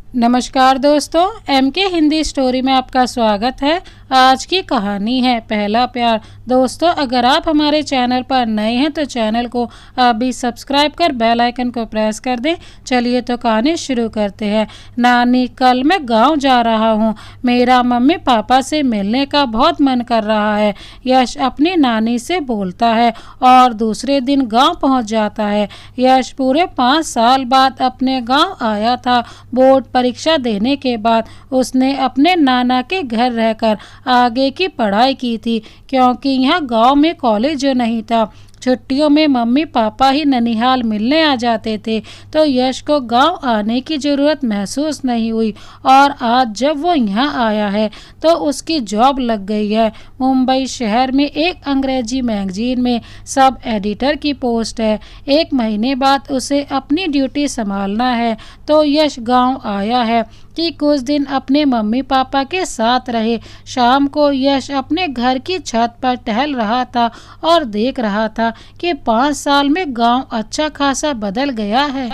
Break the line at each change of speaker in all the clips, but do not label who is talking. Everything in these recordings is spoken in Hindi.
नमस्कार दोस्तों, एमके हिंदी स्टोरी में आपका स्वागत है। आज की कहानी है पहला प्यार। दोस्तों, अगर आप हमारे चैनल पर नए हैं तो चैनल को अभी सब्सक्राइब कर बेल आइकन को प्रेस कर दें। चलिए तो कहानी शुरू करते हैं। नानी, कल मैं गांव जा रहा हूं। मेरा मम्मी पापा से मिलने का बहुत मन कर रहा है। यश अपनी नानी से बोलता है और दूसरे दिन गांव पहुंच जाता है। यश पूरे 5 साल बाद अपने गांव आया था। बोर्ड परीक्षा देने के बाद उसने अपने नाना के घर रहकर आगे की पढ़ाई की थी, क्योंकि यहाँ गांव में कॉलेज जो नहीं था। छुट्टियों में मम्मी पापा ही ननिहाल मिलने आ जाते थे, तो यश को गांव आने की ज़रूरत महसूस नहीं हुई। और आज जब वो यहाँ आया है तो उसकी जॉब लग गई है। मुंबई शहर में एक अंग्रेजी मैगजीन में सब एडिटर की पोस्ट है। 1 महीने बाद उसे अपनी ड्यूटी संभालना है, तो यश गांव आया है कि कुछ दिन अपने मम्मी पापा के साथ रहे। शाम को यश अपने घर की छत पर टहल रहा था और देख रहा था कि 5 साल में गांव अच्छा खासा बदल गया है।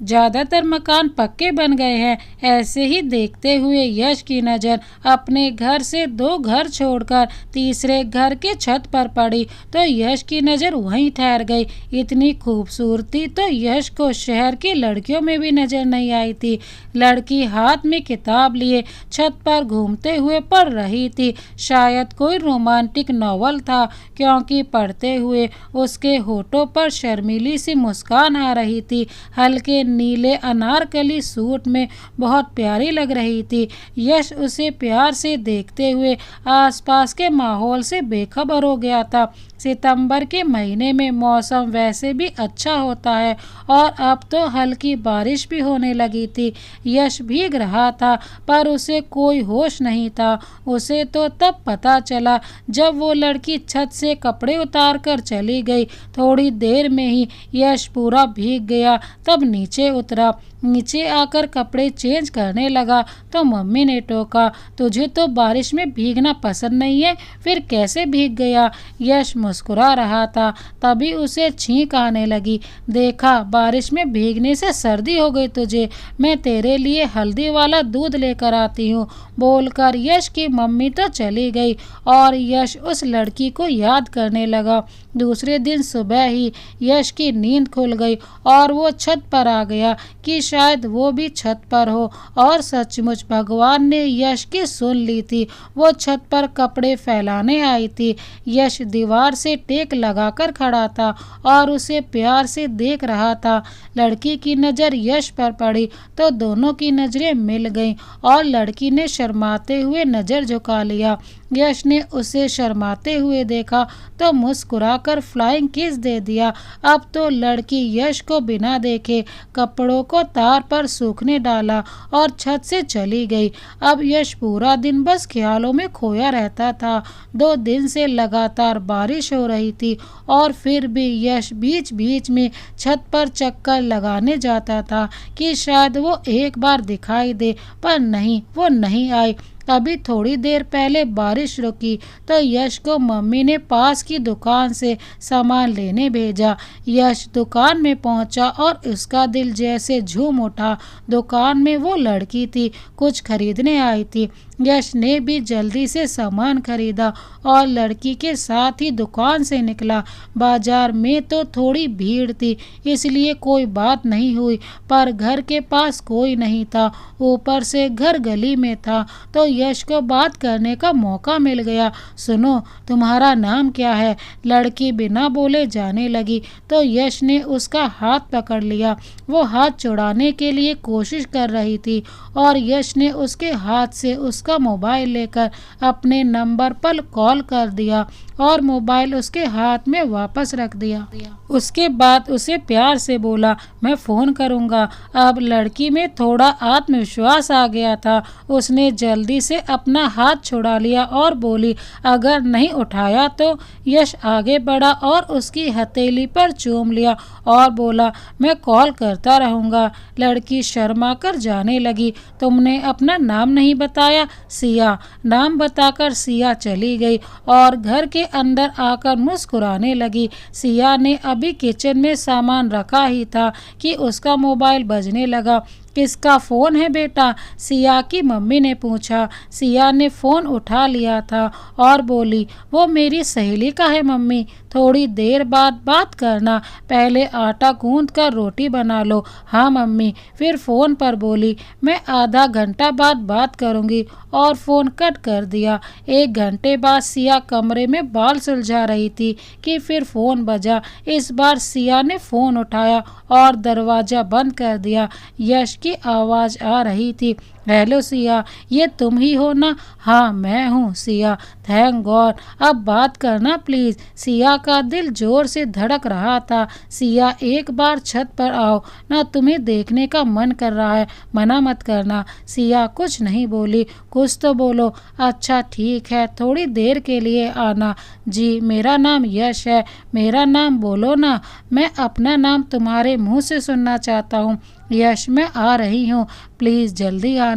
ज़्यादातर मकान पक्के बन गए हैं। ऐसे ही देखते हुए यश की नज़र अपने घर से 2 घर छोड़कर तीसरे घर के छत पर पड़ी, तो यश की नज़र वहीं ठहर गई। इतनी खूबसूरती तो यश को शहर की लड़कियों में भी नज़र नहीं आई थी। लड़की हाथ में किताब लिए छत पर घूमते हुए पढ़ रही थी। शायद कोई रोमांटिक नॉवल था, क्योंकि पढ़ते हुए उसके होठों पर शर्मीली सी मुस्कान आ रही थी। हल्के नीले अनारकली सूट में बहुत प्यारी लग रही थी। यश उसे प्यार से देखते हुए आसपास के माहौल से बेखबर हो गया था। सितंबर के महीने में मौसम वैसे भी अच्छा होता है और अब तो हल्की बारिश भी होने लगी थी। यश भीग रहा था, पर उसे कोई होश नहीं था। उसे तो तब पता चला जब वो लड़की छत से कपड़े उतार कर चली गई। थोड़ी देर में ही यश पूरा भीग गया। तब नीचे उतरा। नीचे आकर कपड़े चेंज करने लगा तो मम्मी ने टोका, तुझे तो बारिश में भीगना पसंद नहीं है, फिर कैसे भीग गया? यश मुस्कुरा रहा था। तभी उसे छींक आने लगी। देखा, बारिश में भीगने से सर्दी हो गई तुझे। मैं तेरे लिए हल्दी वाला दूध लेकर आती हूँ, बोलकर यश की मम्मी तो चली गई और यश उस लड़की को याद करने लगा। दूसरे दिन सुबह ही यश की नींद खुल गई और वो छत पर आ गया कि शायद वो भी छत पर हो। और सचमुच भगवान ने यश की सुन ली थी। वो छत पर कपड़े फैलाने आई थी। यश दीवार से टेक लगाकर खड़ा था और उसे प्यार से देख रहा था। लड़की की नज़र यश पर पड़ी तो दोनों की नज़रें मिल गईं और लड़की ने शर्माते हुए नज़र झुका लिया। यश ने उसे शर्माते हुए देखा तो मुस्कुराकर फ्लाइंग किस दे दिया। अब तो लड़की यश को बिना देखे कपड़ों को तार पर सूखने डाला और छत से चली गई। अब यश पूरा दिन बस ख्यालों में खोया रहता था। 2 दिन से लगातार बारिश हो रही थी और फिर भी यश बीच बीच में छत पर चक्कर लगाने जाता था कि शायद वो एक बार दिखाई दे, पर नहीं, वो नहीं आई। अभी थोड़ी देर पहले बारिश रुकी तो यश को मम्मी ने पास की दुकान से सामान लेने भेजा। यश दुकान में पहुंचा और उसका दिल जैसे झूम उठा। दुकान में वो लड़की थी, कुछ खरीदने आई थी। यश ने भी जल्दी से सामान खरीदा और लड़की के साथ ही दुकान से निकला। बाजार में तो थोड़ी भीड़ थी, इसलिए कोई बात नहीं हुई, पर घर के पास कोई नहीं था। ऊपर से घर गली में था, तो यश को बात करने का मौका मिल गया। सुनो, तुम्हारा नाम क्या है? लड़की बिना बोले जाने लगी तो यश ने उसका हाथ पकड़ लिया। वो हाथ छुड़ाने के लिए कोशिश कर रही थी और यश ने उसके हाथ से उसका मोबाइल लेकर अपने नंबर पर कॉल कर दिया और मोबाइल उसके हाथ में वापस रख दिया। उसके बाद उसे प्यार से बोला, मैं फ़ोन करूँगा। अब लड़की में थोड़ा आत्मविश्वास आ गया था। उसने जल्दी से अपना हाथ छुड़ा लिया और बोली, अगर नहीं उठाया तो? यश आगे बढ़ा और उसकी हथेली पर चूम लिया और बोला, मैं कॉल करता रहूँगा। लड़की शर्मा कर जाने लगी। तुमने अपना नाम नहीं बताया? सिया। नाम बताकर सिया चली गई और घर के अंदर आकर मुस्कुराने लगी। सिया ने अभी किचन में सामान रखा ही था कि उसका मोबाइल बजने लगा। किसका फ़ोन है बेटा? सिया की मम्मी ने पूछा। सिया ने फ़ोन उठा लिया था और बोली, वो मेरी सहेली का है मम्मी, थोड़ी देर बाद बात करना, पहले आटा गूंद कर रोटी बना लो। हाँ मम्मी। फिर फ़ोन पर बोली, मैं आधा घंटा बाद बात करूँगी, और फ़ोन कट कर दिया। 1 घंटे बाद सिया कमरे में बाल सुलझा रही थी कि फिर फ़ोन बजा। इस बार सिया ने फ़ोन उठाया और दरवाज़ा बंद कर दिया। यश की आवाज़ आ रही थी, हेलो सिया, ये तुम ही हो ना? हाँ मैं हूँ सिया, थैंक गॉड, अब बात करना प्लीज़। सिया का दिल ज़ोर से धड़क रहा था। सिया एक बार छत पर आओ ना, तुम्हें देखने का मन कर रहा है, मना मत करना। सिया कुछ नहीं बोली। कुछ तो बोलो। अच्छा ठीक है, थोड़ी देर के लिए आना। जी मेरा नाम यश है। मेरा नाम बोलो ना, मैं अपना नाम तुम्हारे मुँह से सुनना चाहता हूँ। यश मैं आ रही हूँ, प्लीज़ जल्दी आना,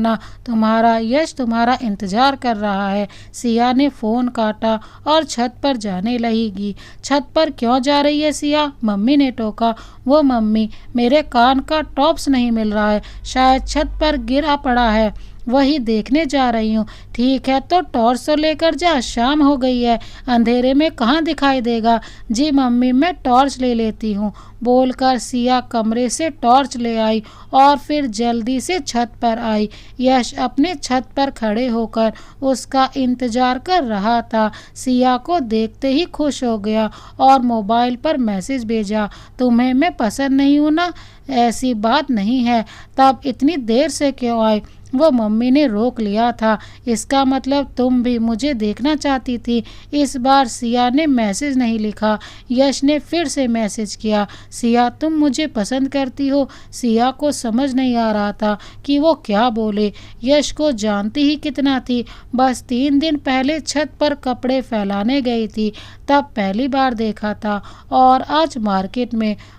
यश तुम्हारा इंतज़ार कर रहा है। सिया ने फ़ोन काटा और छत पर जाने लगेगी। छत पर क्यों जा रही है सिया? मम्मी ने टोका। वो मम्मी, मेरे कान का टॉप्स नहीं मिल रहा है, शायद छत पर गिरा पड़ा है, वही देखने जा रही हूँ। ठीक है तो टॉर्च तो लेकर जा, शाम हो गई है, अंधेरे में कहाँ दिखाई देगा। जी मम्मी मैं टॉर्च ले लेती हूँ, बोलकर सिया कमरे से टॉर्च ले आई और फिर जल्दी से छत पर आई। यश अपने छत पर खड़े होकर उसका इंतजार कर रहा था। सिया को देखते ही खुश हो गया और मोबाइल पर मैसेज भेजा, तुम्हें मैं पसंद नहीं हूँ ना? ऐसी बात नहीं है, तब इतनी देर से क्यों आए? वो मम्मी ने रोक लिया था, इसका मतलब तुम भी मुझे देखना चाहती थी। इस बार सिया ने मैसेज नहीं लिखा। यश ने फिर से मैसेज किया, सिया तुम मुझे पसंद करती हो? सिया को समझ नहीं आ रहा था कि वो क्या बोले। यश को जानती ही कितना थी, बस 3 दिन पहले छत पर कपड़े फैलाने गई थी, तब पहली बार देखा था, और आज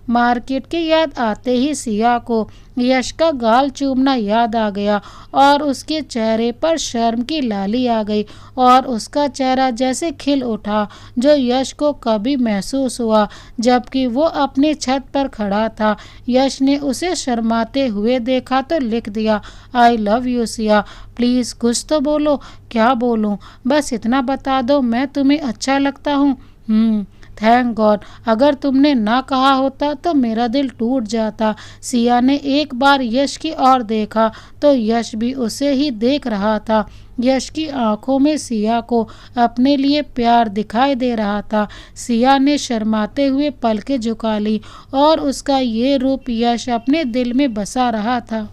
मार्केट की याद आते ही सिया को यश का गाल चूमना याद आ गया और उसके चेहरे पर शर्म की लाली आ गई और उसका चेहरा जैसे खिल उठा, जो यश को कभी महसूस हुआ जबकि वो अपनी छत पर खड़ा था। यश ने उसे शर्माते हुए देखा तो लिख दिया, I love you Siya, please कुछ तो बोलो। क्या बोलूं? बस इतना बता दो, मैं तुम्हें अच्छा लगता हूँ। थैंक गॉड, अगर तुमने ना कहा होता तो मेरा दिल टूट जाता। सिया ने एक बार यश की ओर देखा तो यश भी उसे ही देख रहा था। यश की आंखों में सिया को अपने लिए प्यार दिखाई दे रहा था। सिया ने शर्माते हुए पलकें झुका ली और उसका ये रूप यश अपने दिल में बसा रहा था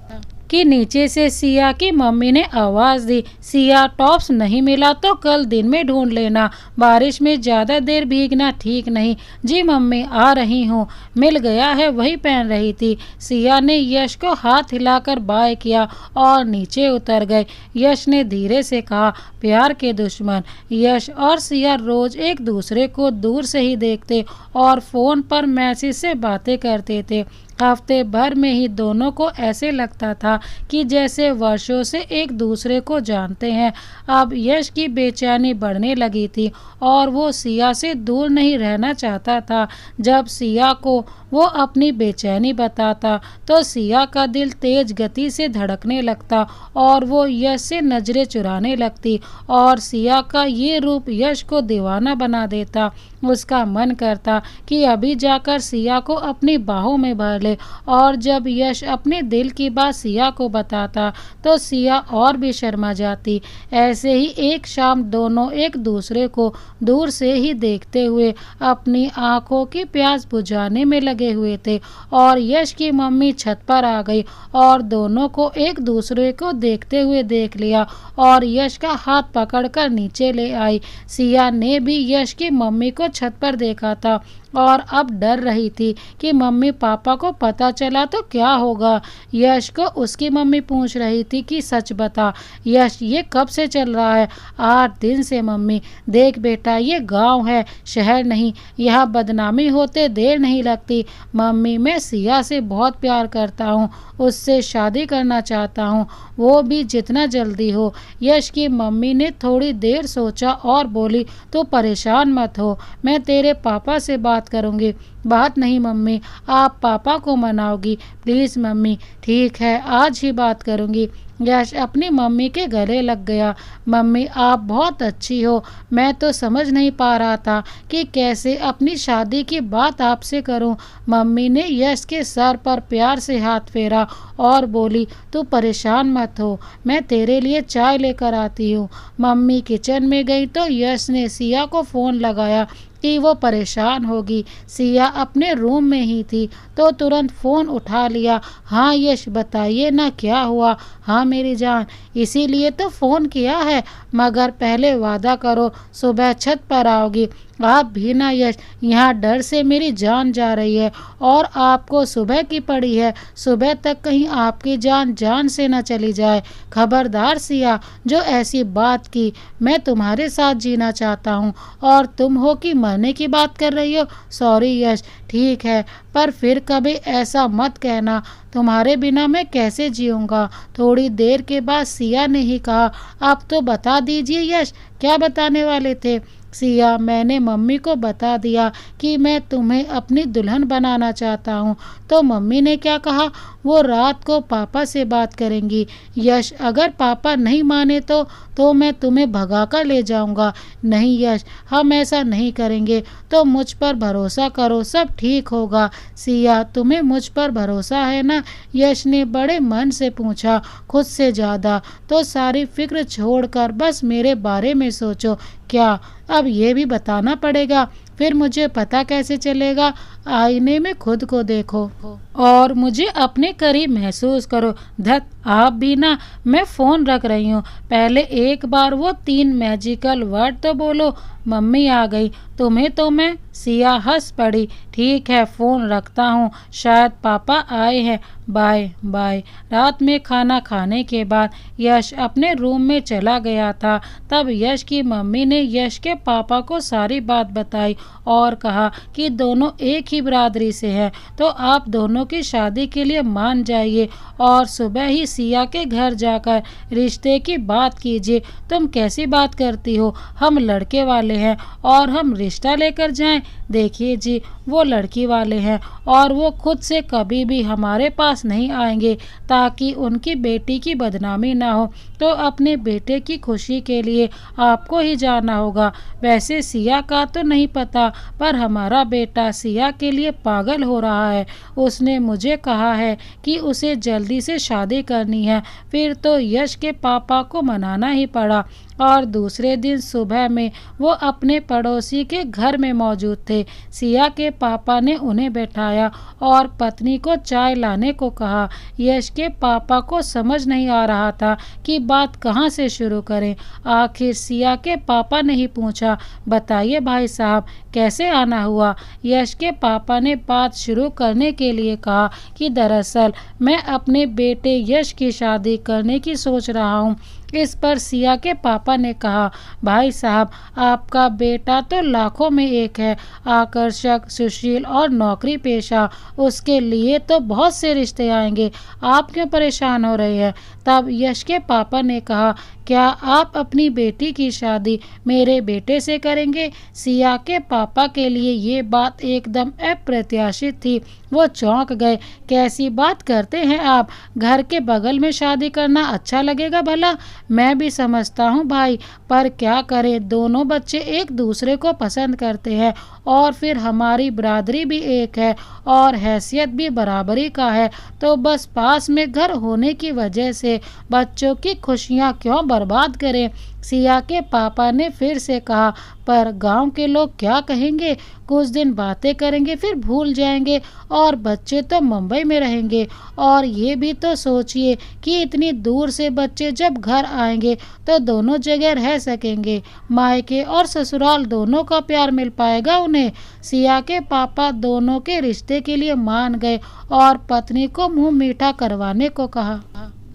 कि नीचे से सिया की मम्मी ने आवाज़ दी, सिया टॉप्स नहीं मिला तो कल दिन में ढूंढ लेना, बारिश में ज़्यादा देर भीगना ठीक नहीं। जी मम्मी आ रही हूँ, मिल गया है, वही पहन रही थी। सिया ने यश को हाथ हिलाकर बाय किया और नीचे उतर गए। यश ने धीरे से कहा, प्यार के दुश्मन। यश और सिया रोज़ एक दूसरे को दूर से ही देखते और फ़ोन पर मैसेज से बातें करते थे। हफ्ते भर में ही दोनों को ऐसे लगता था कि जैसे वर्षों से एक दूसरे को जानते हैं। अब यश की बेचैनी बढ़ने लगी थी और वो सिया से दूर नहीं रहना चाहता था। जब सिया को वो अपनी बेचैनी बताता तो सिया का दिल तेज गति से धड़कने लगता और वो यश से नजरें चुराने लगती और सिया का ये रूप यश को दीवाना बना देता। उसका मन करता कि अभी जाकर सिया को अपनी बाहों में भर ले, और जब यश अपने दिल की बात सिया को बताता तो सिया और भी शर्मा जाती। ऐसे ही एक शाम दोनों एक दूसरे को दूर से ही देखते हुए अपनी आंखों की प्यास बुझाने में लगे हुए थे और यश की मम्मी छत पर आ गई और दोनों को एक दूसरे को देखते हुए देख लिया और यश का हाथ पकड़कर नीचे ले आई। सिया ने भी यश की मम्मी को छत पर देखा था और अब डर रही थी कि मम्मी पापा को पता चला तो क्या होगा। यश को उसकी मम्मी पूछ रही थी कि सच बता यश, ये कब से चल रहा है? 8 दिन से मम्मी। देख बेटा, ये गांव है, शहर नहीं, यहाँ बदनामी होते देर नहीं लगती। मम्मी मैं सिया से बहुत प्यार करता हूँ, उससे शादी करना चाहता हूँ, वो भी जितना जल्दी हो। यश की मम्मी ने थोड़ी देर सोचा और बोली, तो परेशान मत हो, मैं तेरे पापा से बात बात करूँगी। बात नहीं मम्मी, आप पापा को मनाओगी प्लीज़ मम्मी। ठीक है, आज ही बात करूँगी। यश अपनी मम्मी के गले लग गया। मम्मी आप बहुत अच्छी हो, मैं तो समझ नहीं पा रहा था कि कैसे अपनी शादी की बात आपसे करूं। मम्मी ने यश के सर पर प्यार से हाथ फेरा और बोली, तू परेशान मत हो, मैं तेरे लिए चाय लेकर आती हूँ। मम्मी किचन में गई तो यश ने सिया को फ़ोन लगाया कि वो परेशान होगी। सिया अपने रूम में ही थी तो तुरंत फ़ोन उठा लिया। हाँ यश बताइए ना क्या हुआ। हाँ मेरी जान, इसीलिए तो फ़ोन किया है, मगर पहले वादा करो सुबह छत पर आओगी। आप भी ना यश, यहाँ डर से मेरी जान जा रही है और आपको सुबह की पड़ी है। सुबह तक कहीं आपकी जान जान से न चली जाए। खबरदार सिया, जो ऐसी बात की, मैं तुम्हारे साथ जीना चाहता हूँ और तुम हो कि मरने की बात कर रही हो। सॉरी यश, ठीक है, पर फिर कभी ऐसा मत कहना। तुम्हारे बिना मैं कैसे जीऊँगा। थोड़ी देर के बाद सिया ने ही कहा, अब तो बता दीजिए यश, क्या बताने वाले थे। सिया, मैंने मम्मी को बता दिया कि मैं तुम्हें अपनी दुल्हन बनाना चाहता हूँ। तो मम्मी ने क्या कहा, वो रात को पापा से बात करेंगी। यश, अगर पापा नहीं माने तो मैं तुम्हें भगा कर ले जाऊँगा। नहीं यश, हम ऐसा नहीं करेंगे, तो मुझ पर भरोसा करो, सब ठीक होगा। सिया, तुम्हें मुझ पर भरोसा है ना। यश ने बड़े मन से पूछा। खुद से ज़्यादा, तो सारी फिक्र छोड़कर बस मेरे बारे में सोचो। क्या अब ये भी बताना पड़ेगा? फिर मुझे पता कैसे चलेगा? आईने में खुद को देखो और मुझे अपने करीब महसूस करो। धत, आप भी ना। मैं फ़ोन रख रही हूँ, पहले एक बार वो 3 मैजिकल वर्ड तो बोलो। मम्मी आ गई, तुम्हें तो मैं। सिया हंस पड़ी। ठीक है, फ़ोन रखता हूँ, शायद पापा आए हैं, बाय बाय। रात में खाना खाने के बाद यश अपने रूम में चला गया था। तब यश की मम्मी ने यश के पापा को सारी बात बताई और कहा कि दोनों एक ही बिरादरी से हैं, तो आप दोनों की शादी के लिए मान जाइए और सुबह ही सिया के घर जाकर रिश्ते की बात कीजिए। तुम कैसी बात करती हो, हम लड़के वाले हैं और हम रिश्ता लेकर जाएं। देखिए जी, वो लड़की वाले हैं और वो खुद से कभी भी हमारे पास नहीं आएंगे ताकि उनकी बेटी की बदनामी ना हो। तो अपने बेटे की खुशी के लिए आपको ही जाना होगा। वैसे सिया का तो नहीं पता, पर हमारा बेटा सिया के लिए पागल हो रहा है। उसने मुझे कहा है कि उसे जल्दी से शादी करनी है। फिर तो यश के पापा को मनाना ही पड़ा और दूसरे दिन सुबह में वो अपने पड़ोसी के घर में मौजूद थे। सिया के पापा ने उन्हें बैठाया और पत्नी को चाय लाने को कहा। यश के पापा को समझ नहीं आ रहा था कि बात कहाँ से शुरू करें। आखिर सिया के पापा ने ही पूछा, बताइए भाई साहब, कैसे आना हुआ। यश के पापा ने बात शुरू करने के लिए कहा कि दरअसल मैं अपने बेटे यश की शादी करने की सोच रहा हूँ। इस पर सिया के पापा ने कहा, भाई साहब, आपका बेटा तो लाखों में एक है, आकर्षक, सुशील और नौकरी पेशा। उसके लिए तो बहुत से रिश्ते आएंगे, आप क्यों परेशान हो रहे हैं। तब यश के पापा ने कहा, क्या आप अपनी बेटी की शादी मेरे बेटे से करेंगे। सिया के पापा के लिए ये बात एकदम अप्रत्याशित थी। वो चौंक गए। कैसी बात करते हैं आप, घर के बगल में शादी करना अच्छा लगेगा भला। मैं भी समझता हूँ भाई, पर क्या करें, दोनों बच्चे एक दूसरे को पसंद करते हैं और फिर हमारी बिरादरी भी एक है और हैसियत भी बराबरी का है, तो बस पास में घर होने की वजह से बच्चों की खुशियाँ क्यों बर्बाद करें। सिया के पापा ने फिर से कहा, पर गांव के लोग क्या कहेंगे। कुछ दिन बातें करेंगे फिर भूल जाएंगे और बच्चे तो मुंबई में रहेंगे। और ये भी तो सोचिए कि इतनी दूर से बच्चे जब घर आएंगे तो दोनों जगह रह सकेंगे, मायके और ससुराल दोनों का प्यार मिल पाएगा उन्हें। सिया के पापा दोनों के रिश्ते के लिए मान गए और पत्नी को मुंह मीठा करवाने को कहा।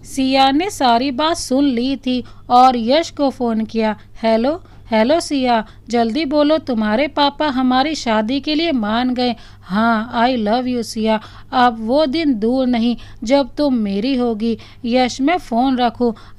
सिया ने सारी बात सुन ली थी और यश को फ़ोन किया। हेलो सिया, जल्दी बोलो, तुम्हारे पापा हमारी शादी के लिए मान गए। हाँ, आई लव यू सिया। अब वो दिन दूर नहीं जब तुम मेरी होगी। यश, मैं फ़ोन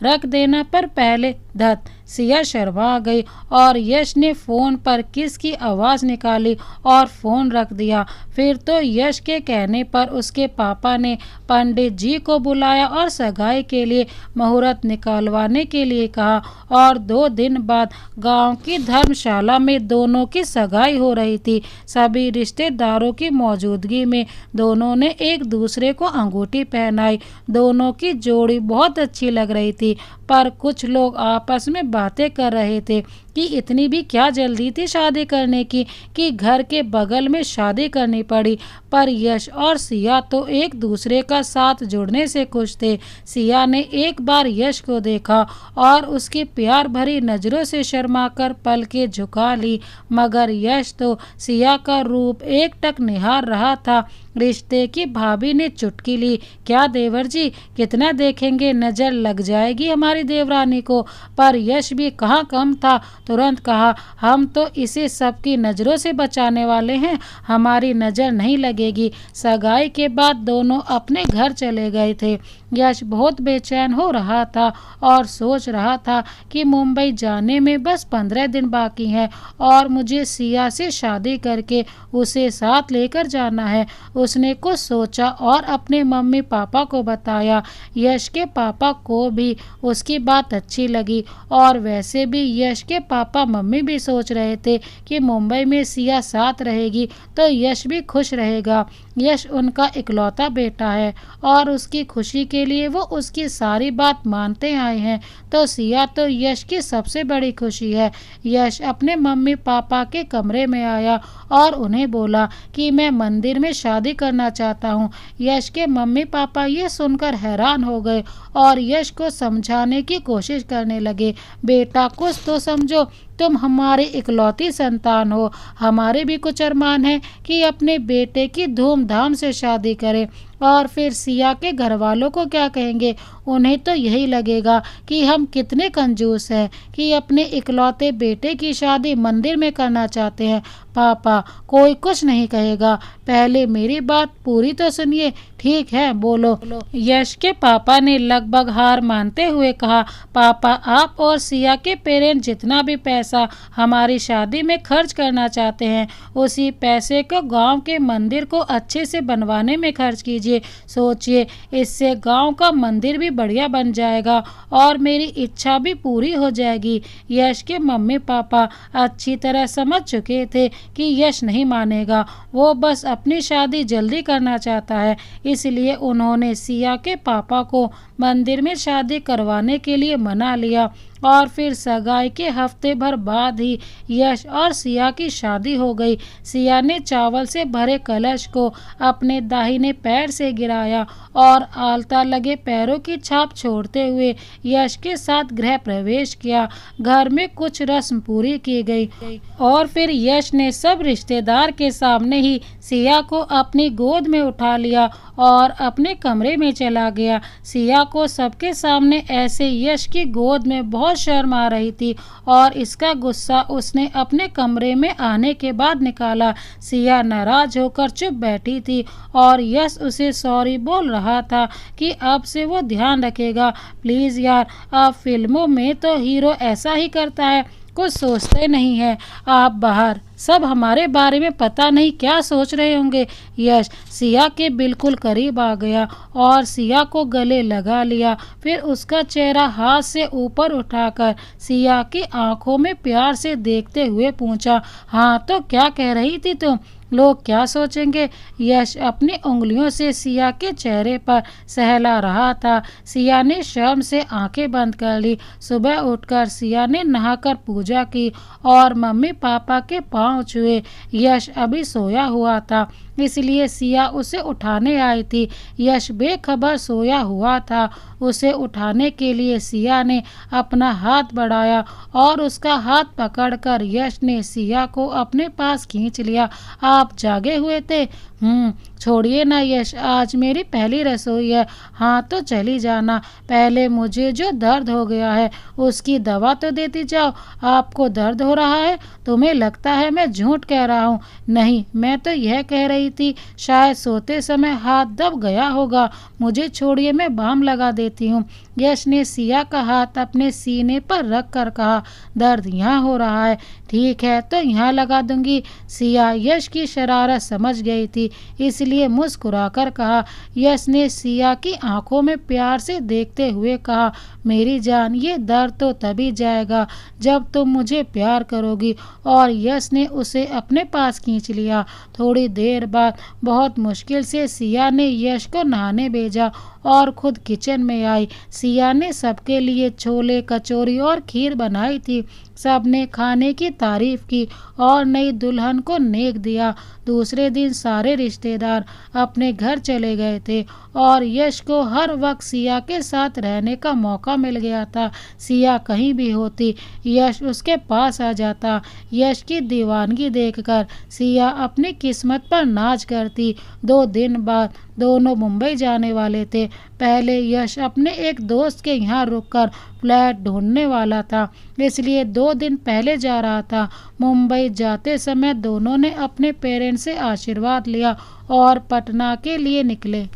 रख देना, पर पहले धत। सिया शर्मा गई और यश ने फ़ोन पर किस की आवाज़ निकाली और फ़ोन रख दिया। फिर तो यश के कहने पर उसके पापा ने पंडित जी को बुलाया और सगाई के लिए मुहूर्त निकालवाने के लिए कहा, और 2 दिन बाद गांव की धर्मशाला में दोनों की सगाई हो रही थी। सभी रिश्तेदारों की मौजूदगी में दोनों ने एक दूसरे को अंगूठी पहनाई। दोनों की जोड़ी बहुत अच्छी लग रही थी, पर कुछ लोग आपस में बातें कर रहे थे कि इतनी भी क्या जल्दी थी शादी करने की कि घर के बगल में शादी करनी पड़ी। पर यश और सिया तो एक दूसरे का साथ जुड़ने से खुश थे। सिया ने एक बार यश को देखा और उसकी प्यार भरी नज़रों से शर्माकर पलकें झुका ली, मगर यश तो सिया का रूप एकटक निहार रहा था। रिश्ते की भाभी ने चुटकी ली, क्या देवर जी, कितना देखेंगे, नज़र लग जाएगी हमारी देवरानी को। पर यश भी कहाँ कम था, तुरंत कहा, हम तो इसे सबकी नज़रों से बचाने वाले हैं, हमारी नज़र नहीं लगेगी। सगाई के बाद दोनों अपने घर चले गए थे। यश बहुत बेचैन हो रहा था और सोच रहा था कि मुंबई जाने में बस 15 दिन बाकी हैं और मुझे सिया से शादी करके उसे साथ लेकर जाना है। उसने कुछ सोचा और अपने मम्मी पापा को बताया। यश के पापा को भी उसकी बात अच्छी लगी, और वैसे भी यश के पापा मम्मी भी सोच रहे थे कि मुंबई में सिया साथ रहेगी तो यश भी खुश रहेगा। यश उनका इकलौता बेटा है और उसकी खुशी के लिए वो उसकी सारी बात मानते आए हैं, तो सिया तो यश की सबसे बड़ी खुशी है। यश अपने मम्मी पापा के कमरे में आया और उन्हें बोला कि मैं मंदिर में शादी करना चाहता हूँ। यश के मम्मी पापा ये सुनकर हैरान हो गए और यश को समझाने की कोशिश करने लगे, बेटा कुछ तो समझो, तुम हमारी इकलौती संतान हो, हमारे भी कुछ अरमान है कि अपने बेटे की धूमधाम से शादी करें। और फिर सिया के घर वालों को क्या कहेंगे, उन्हें तो यही लगेगा कि हम कितने कंजूस हैं कि अपने इकलौते बेटे की शादी मंदिर में करना चाहते हैं। पापा, कोई कुछ नहीं कहेगा, पहले मेरी बात पूरी तो सुनिए। ठीक है, बोलो। यश के पापा ने लगभग हार मानते हुए कहा, पापा, आप और सिया के पेरेंट्स जितना भी पैसा हमारी शादी में खर्च करना चाहते हैं, उसी पैसे को गांव के मंदिर को अच्छे से बनवाने में खर्च कीजिए। सोचिए, इससे गांव का मंदिर भी बढ़िया बन जाएगा और मेरी इच्छा भी पूरी हो जाएगी। यश के मम्मी पापा अच्छी तरह समझ चुके थे कि यश नहीं मानेगा, वो बस अपनी शादी जल्दी करना चाहता है। इसलिए उन्होंने सिया के पापा को मंदिर में शादी करवाने के लिए मना लिया और फिर सगाई के हफ्ते भर बाद ही यश और सिया की शादी हो गई। सिया ने चावल से भरे कलश को अपने दाहिने पैर से गिराया और आलता लगे पैरों की छाप छोड़ते हुए यश के साथ गृह प्रवेश किया। घर में कुछ रस्म पूरी की गई और फिर यश ने सब रिश्तेदार के सामने ही सिया को अपनी गोद में उठा लिया और अपने कमरे में चला गया। सिया को सबके सामने ऐसे यश की गोद में बहुत शर्म आ रही थी और इसका गुस्सा उसने अपने कमरे में आने के बाद निकाला। सिया नाराज होकर चुप बैठी थी और यश उसे सॉरी बोल रहा था कि अब से वो ध्यान रखेगा। प्लीज़ यार, अब फिल्मों में तो हीरो ऐसा ही करता है, कुछ सोचते नहीं है। आप बाहर, सब हमारे बारे में पता नहीं क्या सोच रहे होंगे। यश सिया के बिल्कुल करीब आ गया और सिया को गले लगा लिया, फिर उसका चेहरा हाथ से ऊपर उठाकर सिया की आंखों में प्यार से देखते हुए पूछा, हाँ तो क्या कह रही थी तुम, लोग क्या सोचेंगे। यश अपनी उंगलियों से सिया के चेहरे पर सहला रहा था। सिया ने शर्म से आंखें बंद कर ली। सुबह उठकर सिया ने नहाकर पूजा की और मम्मी पापा के पांव छुए। यश अभी सोया हुआ था, इसलिए सिया उसे उठाने आई थी। यश बेखबर सोया हुआ था। उसे उठाने के लिए सिया ने अपना हाथ बढ़ाया और उसका हाथ पकड़कर यश ने सिया को अपने पास खींच लिया। आप जागे हुए थे? छोड़िए ना यश, आज मेरी पहली रसोई है। हाँ तो चली जाना, पहले मुझे जो दर्द हो गया है उसकी दवा तो देती जाओ। आपको दर्द हो रहा है? तुम्हें लगता है मैं झूठ कह रहा हूँ। नहीं, मैं तो यह कह रही थी, शायद सोते समय हाथ दब गया होगा। मुझे छोड़िए, मैं बाम लगा देती हूँ। यश ने सिया का हाथ अपने सीने पर रख कर कहा, दर्द यहाँ हो रहा है? ठीक है तो यहाँ लगा दूंगी। सिया यश की शरारत समझ गई थी, इसलिए मुस्कुराकर कहा। यश ने सिया की आंखों में प्यार से देखते हुए कहा, मेरी जान, ये दर्द तो तभी जाएगा जब तुम मुझे प्यार करोगी। और यश ने उसे अपने पास खींच लिया। थोड़ी देर बाद बहुत मुश्किल से सिया ने यश को नहाने भेजा और खुद किचन में आई। सिया ने सबके लिए छोले, कचौरी और खीर बनाई थी। सबने खाने की तारीफ की और नई दुल्हन को नेक दिया। दूसरे दिन सारे रिश्तेदार अपने घर चले गए थे और यश को हर वक्त सिया के साथ रहने का मौका मिल गया था। सिया कहीं भी होती, यश उसके पास आ जाता। यश की दीवानगी देखकर सिया अपनी किस्मत पर नाज करती। 2 दिन बाद दोनों मुंबई जाने वाले थे। पहले यश अपने एक दोस्त के यहाँ रुककर फ्लैट ढूंढने वाला था, इसलिए 2 दिन पहले जा रहा था। मुंबई जाते समय दोनों ने अपने पेरेंट्स से आशीर्वाद लिया और पटना के लिए निकले।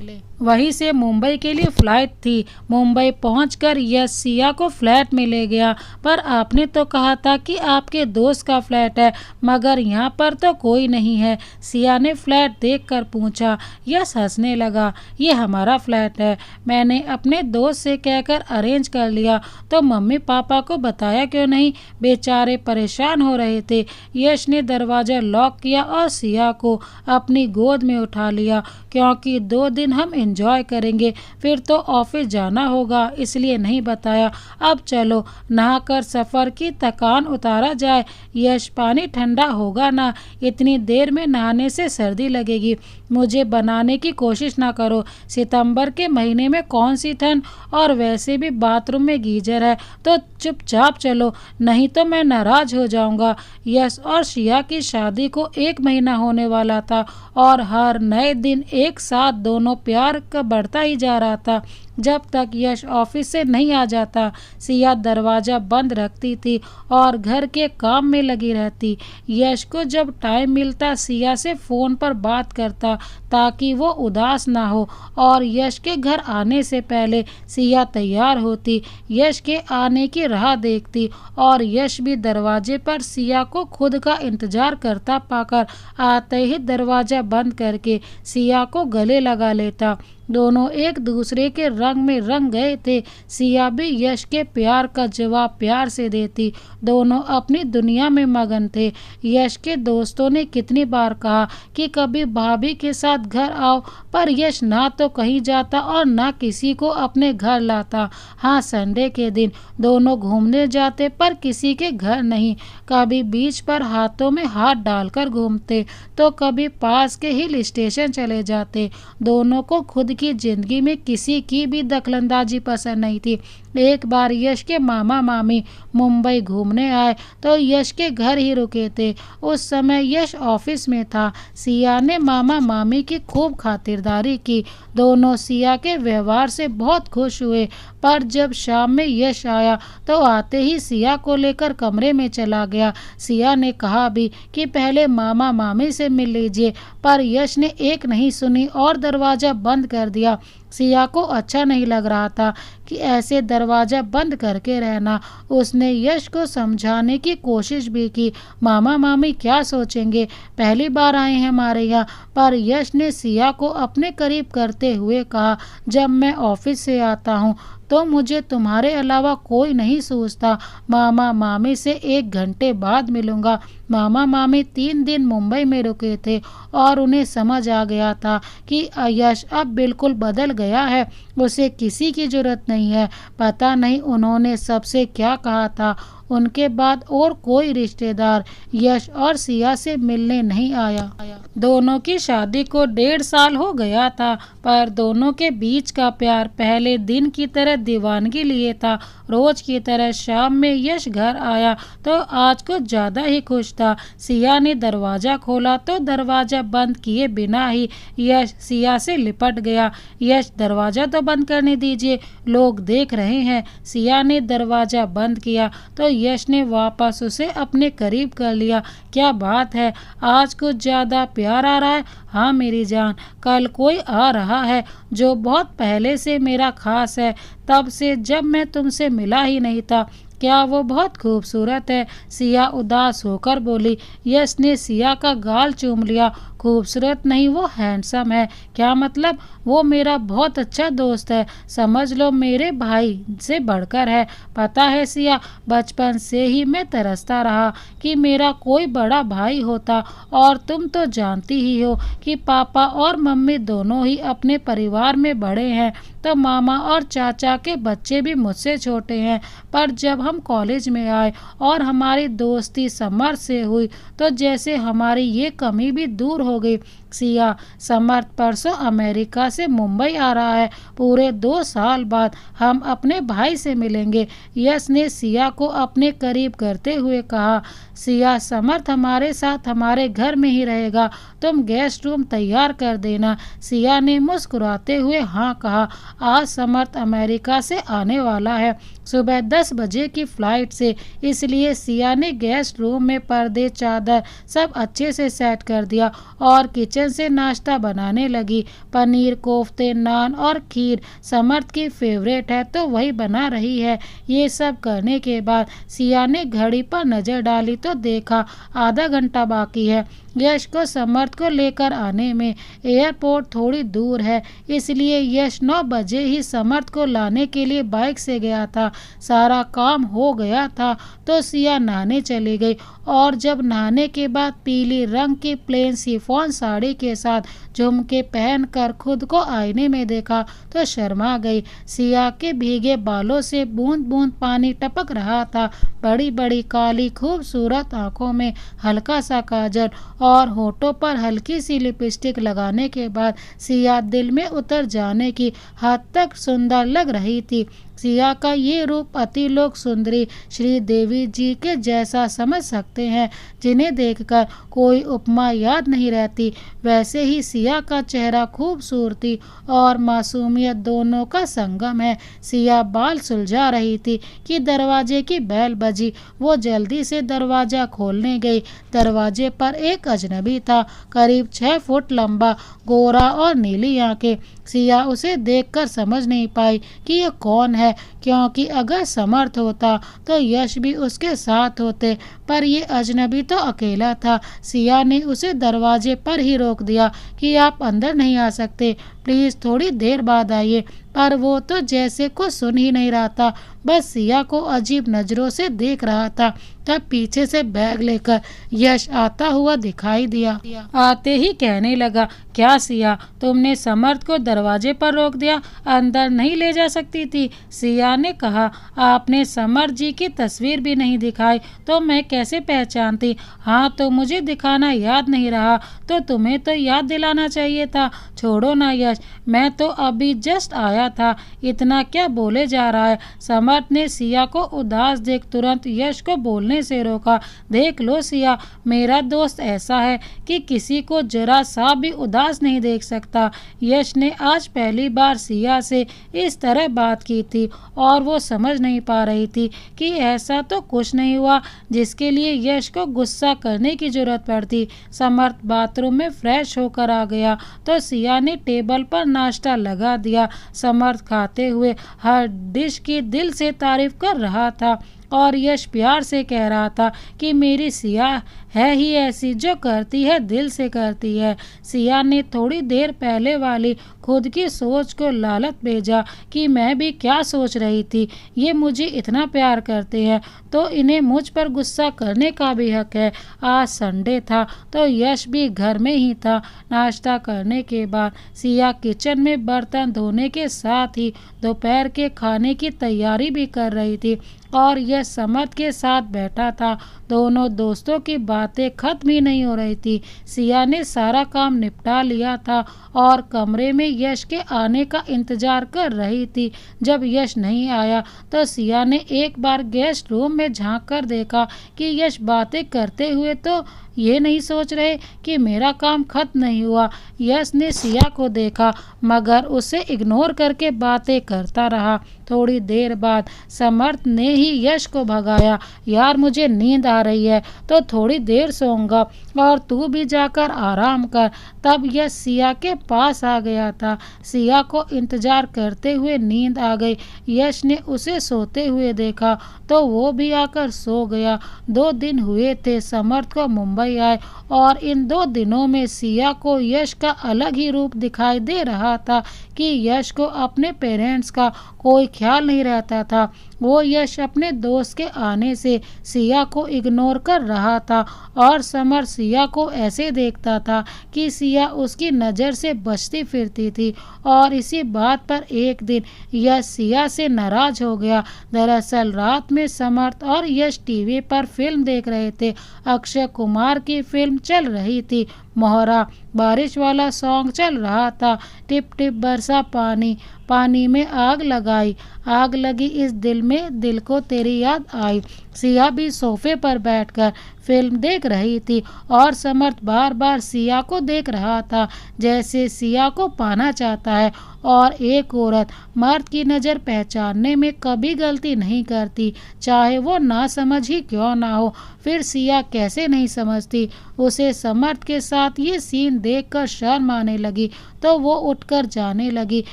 वहीं से मुंबई के लिए फ्लाइट थी। मुंबई पहुंचकर यश सिया को फ्लैट में ले गया। पर आपने तो कहा था कि आपके दोस्त का फ्लैट है, मगर यहाँ पर तो कोई नहीं है। सिया ने फ्लैट देखकर पूछा। यश हंसने लगा, ये हमारा फ्लैट है, मैंने अपने दोस्त से कहकर अरेंज कर लिया। तो मम्मी पापा को बताया क्यों नहीं? बेचारे परेशान हो रहे थे। यश ने दरवाज़ा लॉक किया और सिया को अपनी गोद में उठा लिया। क्योंकि 2 दिन हम एंजॉय करेंगे, फिर तो ऑफिस जाना होगा, इसलिए नहीं बताया। अब चलो नहाकर सफ़र की थकान उतारा जाए। यश, पानी ठंडा होगा ना? इतनी देर में नहाने से सर्दी लगेगी। मुझे बनाने की कोशिश ना करो, सितंबर के महीने में कौन सी ठंड, और वैसे भी बाथरूम में गीजर है, तो चुपचाप चलो, नहीं तो मैं नाराज हो जाऊंगा। यश और सिया की शादी को 1 महीना होने वाला था और हर नए दिन एक साथ दोनों प्यार का बढ़ता ही जा रहा था। जब तक यश ऑफिस से नहीं आ जाता, सिया दरवाज़ा बंद रखती थी और घर के काम में लगी रहती। यश को जब टाइम मिलता सिया से फ़ोन पर बात करता ताकि वो उदास ना हो, और यश के घर आने से पहले सिया तैयार होती, यश के आने की राह देखती और यश भी दरवाजे पर सिया को खुद का इंतज़ार करता पाकर आते ही दरवाज़ा बंद करके सिया को गले लगा लेता। दोनों एक दूसरे के रंग में रंग गए थे। सिया भी यश के प्यार का जवाब प्यार से देती। दोनों अपनी दुनिया में मगन थे। यश के दोस्तों ने कितनी बार कहा कि कभी भाभी के साथ घर आओ, पर यश ना तो कहीं जाता और ना किसी को अपने घर लाता। हाँ, संडे के दिन दोनों घूमने जाते, पर किसी के घर नहीं। कभी बीच पर हाथों में हाथ डालकर घूमते, तो कभी पास के हिल स्टेशन चले जाते। दोनों को खुद की जिंदगी में किसी की भी दखलंदाजी पसंद नहीं थी। एक बार यश के मामा मामी मुंबई घूमने आए तो यश के घर ही रुके थे। उस समय यश ऑफिस में था। सिया ने मामा मामी की खूब खातिरदारी की। दोनों सिया के व्यवहार से बहुत खुश हुए, पर जब शाम में यश आया तो आते ही सिया को लेकर कमरे में चला गया। सिया ने कहा भी कि पहले मामा मामी से मिल लीजिए, पर यश ने एक नहीं सुनी और दरवाज़ा बंद कर दिया। सिया को अच्छा नहीं लग रहा था कि ऐसे दरवाज़ा बंद करके रहना। उसने यश को समझाने की कोशिश भी की, मामा मामी क्या सोचेंगे, पहली बार आए हैं हमारे यहाँ। पर यश ने सिया को अपने करीब करते हुए कहा, जब मैं ऑफिस से आता हूँ तो मुझे तुम्हारे अलावा कोई नहीं सोचता। मामा मामी से 1 घंटे बाद मिलूँगा। मामा मामी 3 दिन मुंबई में रुके थे और उन्हें समझ आ गया था कि यश अब बिल्कुल बदल गया है। उसे किसी की जरूरत नहीं है। पता नहीं उन्होंने सबसे क्या कहा था। उनके बाद और कोई रिश्तेदार यश और सिया से मिलने नहीं आया। दोनों की शादी को 1.5 साल हो गया था, पर दोनों के बीच का प्यार पहले दिन की तरह दीवानगी लिए था। रोज की तरह शाम में यश घर आया तो आज कुछ ज्यादा ही खुश था। सिया ने दरवाजा खोला तो दरवाजा बंद किए बिना ही यश सिया से लिपट गया। यश, दरवाजा तो बंद करने दीजिए, लोग देख रहे हैं। सिया ने दरवाजा बंद किया तो यश ने वापस उसे अपने करीब कर लिया। क्या बात है, आज कुछ ज्यादा प्यार आ रहा है। हाँ मेरी जान, कल कोई आ रहा है जो बहुत पहले से मेरा खास है, तब से जब मैं तुमसे मिला ही नहीं था। क्या वो बहुत खूबसूरत है? सिया उदास होकर बोली। यश ने सिया का गाल चूम लिया। खूबसूरत नहीं, वो हैंडसम है। क्या मतलब? वो मेरा बहुत अच्छा दोस्त है, समझ लो मेरे भाई से बढ़कर है। पता है सिया, बचपन से ही मैं तरसता रहा कि मेरा कोई बड़ा भाई होता, और तुम तो जानती ही हो कि पापा और मम्मी दोनों ही अपने परिवार में बड़े हैं, तो मामा और चाचा के बच्चे भी मुझसे छोटे हैं। पर जब हम कॉलेज में आए और हमारी दोस्ती समर्थ से हुई तो जैसे हमारी ये कमी भी दूर हो गई। सिया, समर्थ परसों अमेरिका से मुंबई आ रहा है। पूरे 2 साल बाद हम अपने भाई से मिलेंगे। यश ने सिया को अपने करीब करते हुए कहा। सिया, समर्थ हमारे साथ हमारे घर में ही रहेगा, तुम गेस्ट रूम तैयार कर देना। सिया ने मुस्कुराते हुए हाँ कहा। आज समर्थ अमेरिका से आने वाला है, सुबह 10 बजे की फ्लाइट से, इसलिए सिया ने गेस्ट रूम में पर्दे, चादर सब अच्छे से सेट कर दिया और किचन से नाश्ता बनाने लगी। पनीर कोफ्ते, नान और खीर समर्थ की फेवरेट है तो वही बना रही है। ये सब करने के बाद सिया ने घड़ी पर नजर डाली तो देखा आधा घंटा बाकी है। यश को समर्थ को लेकर आने में एयरपोर्ट थोड़ी दूर है, इसलिए यश 9 बजे ही समर्थ को लाने के लिए बाइक से गया था। सारा काम हो गया था तो सिया नहाने चली गई, और जब नहाने के बाद पीली रंग की प्लेन शिफॉन साड़ी के साथ झुमके पहनकर खुद को आईने में देखा तो शर्मा गई। सिया के भीगे बालों से बूंद बूंद पानी टपक रहा था। बड़ी बड़ी काली खूबसूरत आंखों में हल्का सा काजल और होठों पर हल्की सी लिपस्टिक लगाने के बाद सिया दिल में उतर जाने की हद तक सुंदर लग रही थी। सिया का ये रूप अति लोग सुंदरी श्री देवी जी के जैसा समझ सकते हैं, जिन्हें देखकर कोई उपमा याद नहीं रहती। वैसे ही सिया का चेहरा खूबसूरती और मासूमियत दोनों का संगम है। सिया बाल सुलझा रही थी कि दरवाजे की बेल बजी। वो जल्दी से दरवाजा खोलने गई। दरवाजे पर एक अजनबी था, करीब 6 फुट लंबा, गोरा और नीली आंखें। सिया उसे देखकर समझ नहीं पाई कि यह कौन है, क्योंकि अगर समर्थ होता तो यश भी उसके साथ होते, पर ये अजनबी तो अकेला था। सिया ने उसे दरवाजे पर ही रोक दिया कि आप अंदर नहीं आ सकते, प्लीज़ थोड़ी देर बाद आइए। पर वो तो जैसे कुछ सुन ही नहीं रहा था, बस सिया को अजीब नज़रों से देख रहा था। तब पीछे से बैग लेकर यश आता हुआ दिखाई दिया। आते ही कहने लगा, क्या सिया, तुमने समर्थ को दरवाजे पर रोक दिया, अंदर नहीं ले जा सकती थी? सिया ने कहा, आपने समर्थ जी की तस्वीर भी नहीं दिखाई तो मैं कैसे पहचानती? हाँ, तो मुझे दिखाना याद नहीं रहा तो तुम्हें तो याद दिलाना चाहिए था। छोड़ो ना यश, मैं तो अभी जस्ट आया था, इतना क्या बोले जा रहा है? समर्थ ने सिया को उदास देख तुरंत यश को बोलने से रोका। देख लो सिया, मेरा दोस्त ऐसा है कि किसी को जरा सा भी उदास नहीं देख सकता। यश ने आज पहली बार सिया से इस तरह बात की थी और वो समझ नहीं पा रही थी कि ऐसा तो कुछ नहीं हुआ जिसके लिए यश को गुस्सा करने की जरूरत पड़ती। समर्थ बाथरूम में फ्रेश होकर आ गया तो सिया ने टेबल पर नाश्ता लगा दिया। समर्थ खाते हुए हर डिश की दिल से तारीफ कर रहा था। और यश प्यार से कह रहा था कि मेरी सिया है ही ऐसी, जो करती है दिल से करती है। सिया ने थोड़ी देर पहले वाली खुद की सोच को लालच भेजा कि मैं भी क्या सोच रही थी, ये मुझे इतना प्यार करते हैं तो इन्हें मुझ पर गुस्सा करने का भी हक है। आज संडे था तो यश भी घर में ही था। नाश्ता करने के बाद सिया किचन में बर्तन धोने के साथ ही दोपहर के खाने की तैयारी भी कर रही थी और यह समर्थ के साथ बैठा था। दोनों दोस्तों की बातें खत्म ही नहीं हो रही थी। सिया ने सारा काम निपटा लिया था और कमरे में यश के आने का इंतजार कर रही थी। जब यश नहीं आया तो सिया ने एक बार गेस्ट रूम में झांक कर देखा कि यश बातें करते हुए तो ये नहीं सोच रहे कि मेरा काम खत्म नहीं हुआ। यश ने सिया को देखा मगर उसे इग्नोर करके बातें करता रहा। थोड़ी देर बाद समर्थ ने ही यश को भगाया। यार मुझे नींद आ रही है तो थोड़ी देर सोऊंगा और तू भी जाकर आराम कर। तब यश सिया के पास आ गया था। सिया को इंतजार करते हुए नींद आ गई। यश ने उसे सोते हुए देखा तो वो भी आकर सो गया। 2 दिन हुए थे समर्थ को मुंबई आए और इन 2 दिनों में सिया को यश का अलग ही रूप दिखाई दे रहा था कि यश को अपने पेरेंट्स का कोई ख्याल नहीं रहता था। वो यश अपने दोस्त के आने से सिया को इग्नोर कर रहा था और समर सिया को ऐसे देखता था कि सिया उसकी नज़र से बचती फिरती थी। और इसी बात पर एक दिन यश सिया से नाराज हो गया। दरअसल रात में समर्थ और यश टीवी पर फिल्म देख रहे थे। अक्षय कुमार की फिल्म चल रही थी मोहरा। बारिश वाला सॉन्ग चल रहा था। टिप टिप बरसा पानी, पानी में आग लगाई, आग लगी इस दिल में, दिल को तेरी याद आई। सिया भी सोफे पर बैठकर फिल्म देख रही थी और समर्थ बार बार सिया को देख रहा था जैसे सिया को पाना चाहता है। और एक औरत मर्द की नज़र पहचानने में कभी गलती नहीं करती, चाहे वो ना समझ ही क्यों ना हो। फिर सिया कैसे नहीं समझती। उसे समर्थ के साथ ये सीन देखकर शर्म आने लगी तो वो उठकर जाने लगी।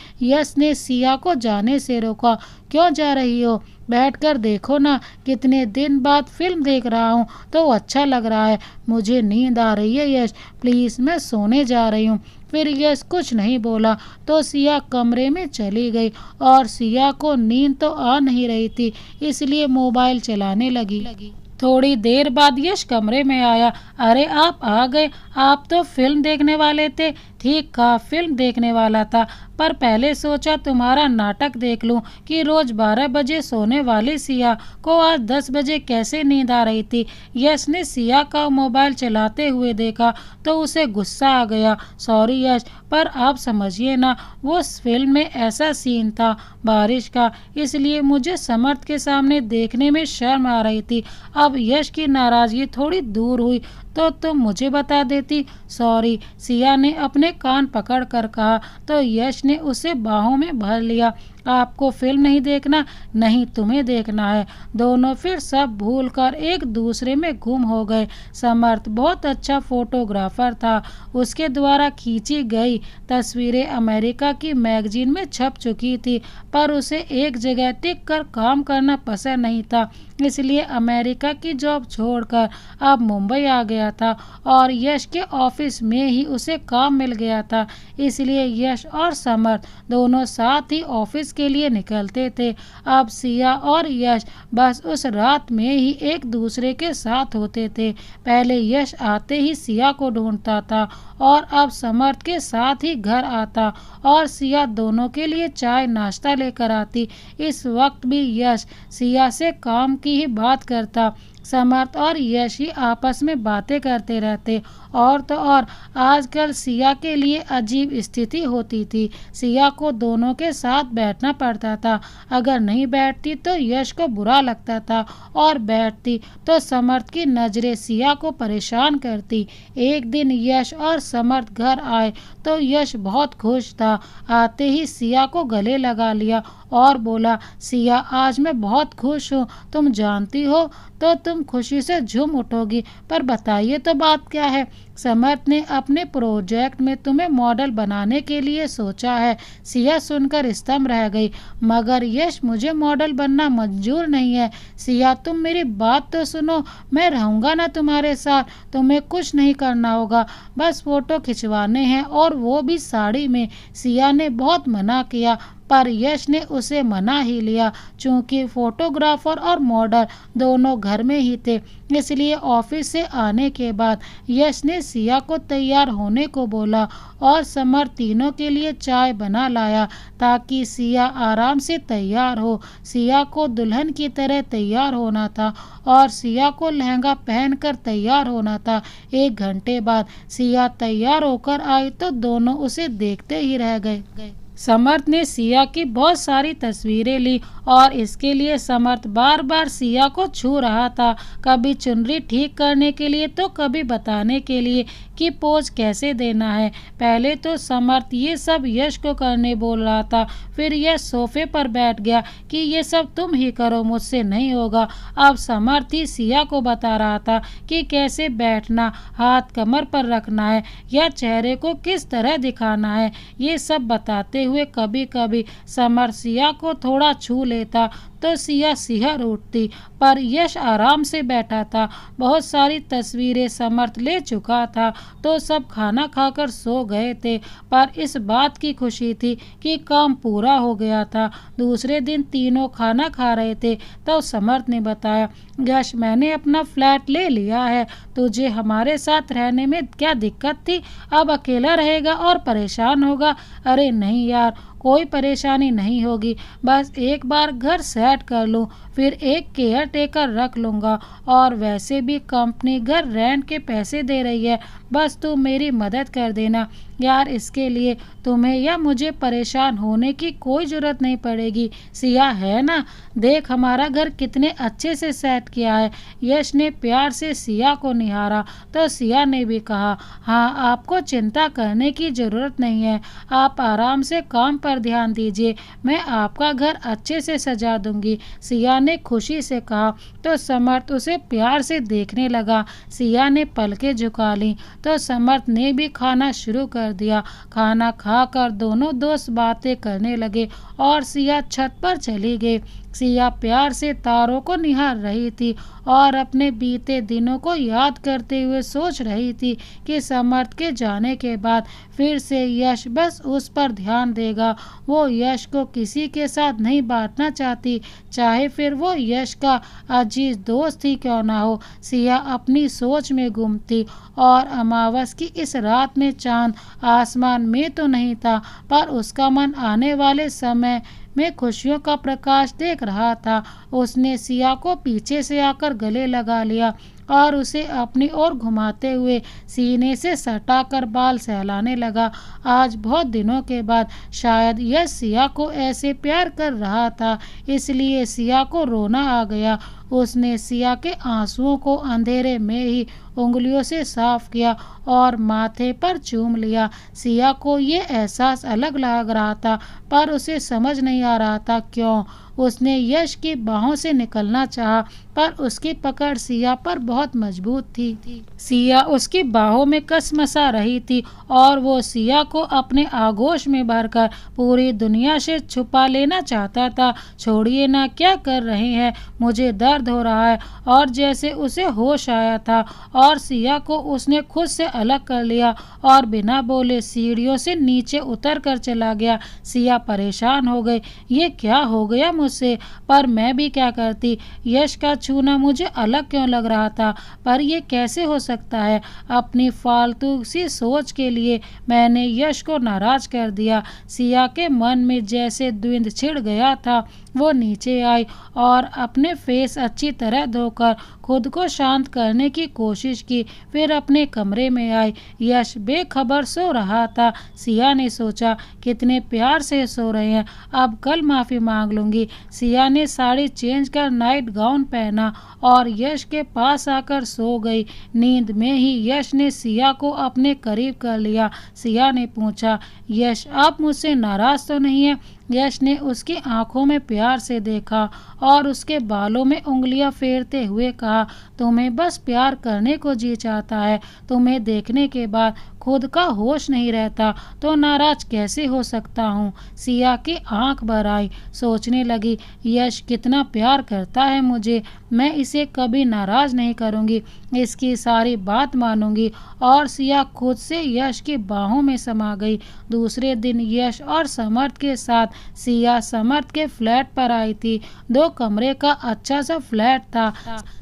यश ने सिया को जाने से रोका। क्यों जा रही हो? बैठकर देखो ना, कितने दिन बाद फिल्म देख रहा हूँ तो अच्छा लग रहा है। मुझे नींद आ रही है यश, प्लीज़ मैं सोने जा रही हूँ। फिर यश कुछ नहीं बोला तो सिया कमरे में चली गई और सिया को नींद तो आ नहीं रही थी, इसलिए मोबाइल चलाने लगी। थोड़ी देर बाद यश कमरे में आया। अरे आप आ गए, आप तो फिल्म देखने वाले थे। ठीक कहा, फिल्म देखने वाला था, पर पहले सोचा तुम्हारा नाटक देख लूं कि रोज 12 बजे सोने वाली सिया को आज 10 बजे कैसे नींद आ रही थी। यश ने सिया का मोबाइल चलाते हुए देखा तो उसे गुस्सा आ गया। सॉरी यश, पर आप समझिए ना, वो फिल्म में ऐसा सीन था बारिश का, इसलिए मुझे समर्थ के सामने देखने में शर्म आ रही थी। अब यश की नाराज़गी थोड़ी दूर हुई तो तुम मुझे बता देती। सॉरी, सिया ने अपने कान पकड़ कर कहा तो यश ने उसे बाहों में भर लिया। आपको फिल्म नहीं देखना? नहीं, तुम्हें देखना है। दोनों फिर सब भूलकर एक दूसरे में गुम हो गए। समर्थ बहुत अच्छा फोटोग्राफर था। उसके द्वारा खींची गई तस्वीरें अमेरिका की मैगजीन में छप चुकी थी, पर उसे एक जगह टिक कर काम करना पसंद नहीं था, इसलिए अमेरिका की जॉब छोड़कर अब मुंबई आ गया था और यश के ऑफिस में ही उसे काम मिल गया था। इसलिए यश और समर्थ दोनों साथ ही ऑफिस के लिए निकलते थे। अब सिया और यश बस उस रात में ही एक दूसरे के साथ होते थे। पहले यश आते ही सिया को ढूंढता था और अब समर्थ के साथ ही घर आता और सिया दोनों के लिए चाय नाश्ता लेकर आती। इस वक्त भी यश सिया से काम की ही बात करता। समर्थ और यश ही आपस में बातें करते रहते। और तो और आजकल सिया के लिए अजीब स्थिति होती थी। सिया को दोनों के साथ बैठना पड़ता था। अगर नहीं बैठती तो यश को बुरा लगता था और बैठती तो समर्थ की नज़रें सिया को परेशान करती। एक दिन यश और समर्थ घर आए तो यश बहुत खुश था। आते ही सिया को गले लगा लिया और बोला, सिया आज मैं बहुत खुश हूँ, तुम जानती हो तो तुम तुम खुशी से झूम उठोगी। पर बताइए तो बात क्या है। समर्थ ने अपने प्रोजेक्ट में तुम्हें मॉडल बनाने के लिए सोचा है। सिया सुनकर स्तंभ रह गई। मगर यश, मुझे मॉडल बनना मंजूर नहीं है। सिया, तुम मेरी बात तो सुनो। मैं रहूंगा ना तुम्हारे साथ। तुम्हें कुछ नहीं करना होगा, बस फोटो खिंचवाने हैं, और वो भी साड़ी में। सिया ने बहुत मना किया, पर यश ने उसे मना ही लिया। चूंकि फोटोग्राफर और मॉडल दोनों घर में ही थे, इसलिए ऑफिस से आने के बाद यश ने सिया को तैयार होने को बोला और समर तीनों के लिए चाय बना लाया ताकि सिया आराम से तैयार हो। सिया को दुल्हन की तरह तैयार होना था और सिया को लहंगा पहनकर तैयार होना था। 1 घंटे बाद सिया तैयार होकर आई तो दोनों उसे देखते ही रह गए। समर्थ ने सिया की बहुत सारी तस्वीरें ली और इसके लिए समर्थ बार बार सिया को छू रहा था, कभी चुनरी ठीक करने के लिए तो कभी बताने के लिए कि पोज कैसे देना है। पहले तो समर्थ ये सब यश को करने बोल रहा था, फिर यश सोफे पर बैठ गया कि ये सब तुम ही करो, मुझसे नहीं होगा। अब समर्थ ही सिया को बता रहा था कि कैसे बैठना, हाथ कमर पर रखना है या चेहरे को किस तरह दिखाना है। ये सब बताते हुए कभी कभी समर्थ सिया को थोड़ा छू लेता तो सिया सिहर उठती, पर यश आराम से बैठा था। बहुत सारी तस्वीरें समर्थ ले चुका था तो सब खाना खाकर सो गए थे, पर इस बात की खुशी थी कि काम पूरा हो गया था। दूसरे दिन तीनों खाना खा रहे थे तो समर्थ ने बताया, यश, मैंने अपना फ्लैट ले लिया है। तुझे हमारे साथ रहने में क्या दिक्कत थी? अब अकेला रहेगा और परेशान होगा? अरे नहीं यार, कोई परेशानी नहीं होगी। बस एक बार घर सेट कर लूँ, फिर एक केयर टेकर रख लूँगा। और वैसे भी कंपनी घर रेंट के पैसे दे रही है, बस तू मेरी मदद कर देना यार। इसके लिए तुम्हें या मुझे परेशान होने की कोई ज़रूरत नहीं पड़ेगी। सिया, है ना? देख हमारा घर कितने अच्छे से सेट किया है। यश ने प्यार से सिया को निहारा तो सिया ने भी कहा, हाँ, आपको चिंता करने की ज़रूरत नहीं है। आप आराम से काम पर ध्यान दीजिए, मैं आपका घर अच्छे से सजा दूंगी। सिया ने खुशी से कहा तो समर्थ उसे प्यार से देखने लगा। सिया ने पलकें झुका ली तो समर्थ ने भी खाना शुरू कर दिया। खाना खाकर दोनों दोस्त बातें करने लगे और सिया छत पर चली गई। सिया प्यार से तारों को निहार रही थी और अपने बीते दिनों को याद करते हुए सोच रही थी कि समर्थ के जाने के बाद फिर से यश बस उस पर ध्यान देगा। वो यश को किसी के साथ नहीं बांटना चाहती, चाहे फिर वो यश का अजीज दोस्त ही क्यों ना हो। सिया अपनी सोच में गुम थी और अमावस की इस रात में चांद आसमान में तो नहीं था, पर उसका मन आने वाले समय में खुशियों का प्रकाश देख रहा था। उसने सिया को पीछे से आकर गले लगा लिया और उसे अपनी ओर घुमाते हुए सीने से सटाकर बाल सहलाने लगा। आज बहुत दिनों के बाद शायद यह सिया को ऐसे प्यार कर रहा था, इसलिए सिया को रोना आ गया। उसने सिया के आंसुओं को अंधेरे में ही उंगलियों से साफ किया और माथे पर चूम लिया। सिया को ये एहसास अलग लग रहा था, पर उसे समझ नहीं आ रहा था क्यों। उसने यश की बाहों से निकलना चाहा, पर उसकी पकड़ सिया पर बहुत मजबूत थी। सिया उसकी बाहों में कसमसा रही थी और वो सिया को अपने आगोश में भरकर पूरी दुनिया से छुपा लेना चाहता था। छोड़िए ना, क्या कर रहे हैं? मुझे दर्द हो रहा है। और जैसे उसे होश आया था और सिया को उसने खुद से अलग कर लिया और बिना बोले सीढ़ियों से नीचे उतर कर चला गया। सिया परेशान हो गई, ये क्या हो गया मुझसे? पर मैं भी क्या करती? यश का छूना मुझे अलग क्यों लग रहा था? पर यह कैसे हो सकता है? अपनी फालतू सी सोच के लिए मैंने यश को नाराज कर दिया। सिया के मन में जैसे द्वंद्व छिड़ गया था। वो नीचे आई और अपने फेस अच्छी तरह धोकर खुद को शांत करने की कोशिश की, फिर अपने कमरे में आई। यश बेखबर सो रहा था। सिया ने सोचा, कितने प्यार से सो रहे हैं, अब कल माफ़ी मांग लूँगी। सिया ने साड़ी चेंज कर नाइट गाउन पहना और यश के पास आकर सो गई। नींद में ही यश ने सिया को अपने करीब कर लिया। सिया ने पूछा, यश, आप मुझसे नाराज़ तो नहीं है? यश ने उसकी आंखों में प्यार से देखा और उसके बालों में उंगलियां फेरते हुए कहा, तुम्हें बस प्यार करने को जी चाहता है। तुम्हें देखने के बाद खुद का होश नहीं रहता तो नाराज कैसे हो सकता हूँ। सिया की आंख भर आई, सोचने लगी, यश कितना प्यार करता है मुझे, मैं इसे कभी नाराज नहीं करूँगी, इसकी सारी बात मानूंगी। और सिया खुद से यश की बाहों में समा गई। दूसरे दिन यश और समर्थ के साथ सिया समर्थ के फ्लैट पर आई थी। 2 कमरे का अच्छा सा फ्लैट था।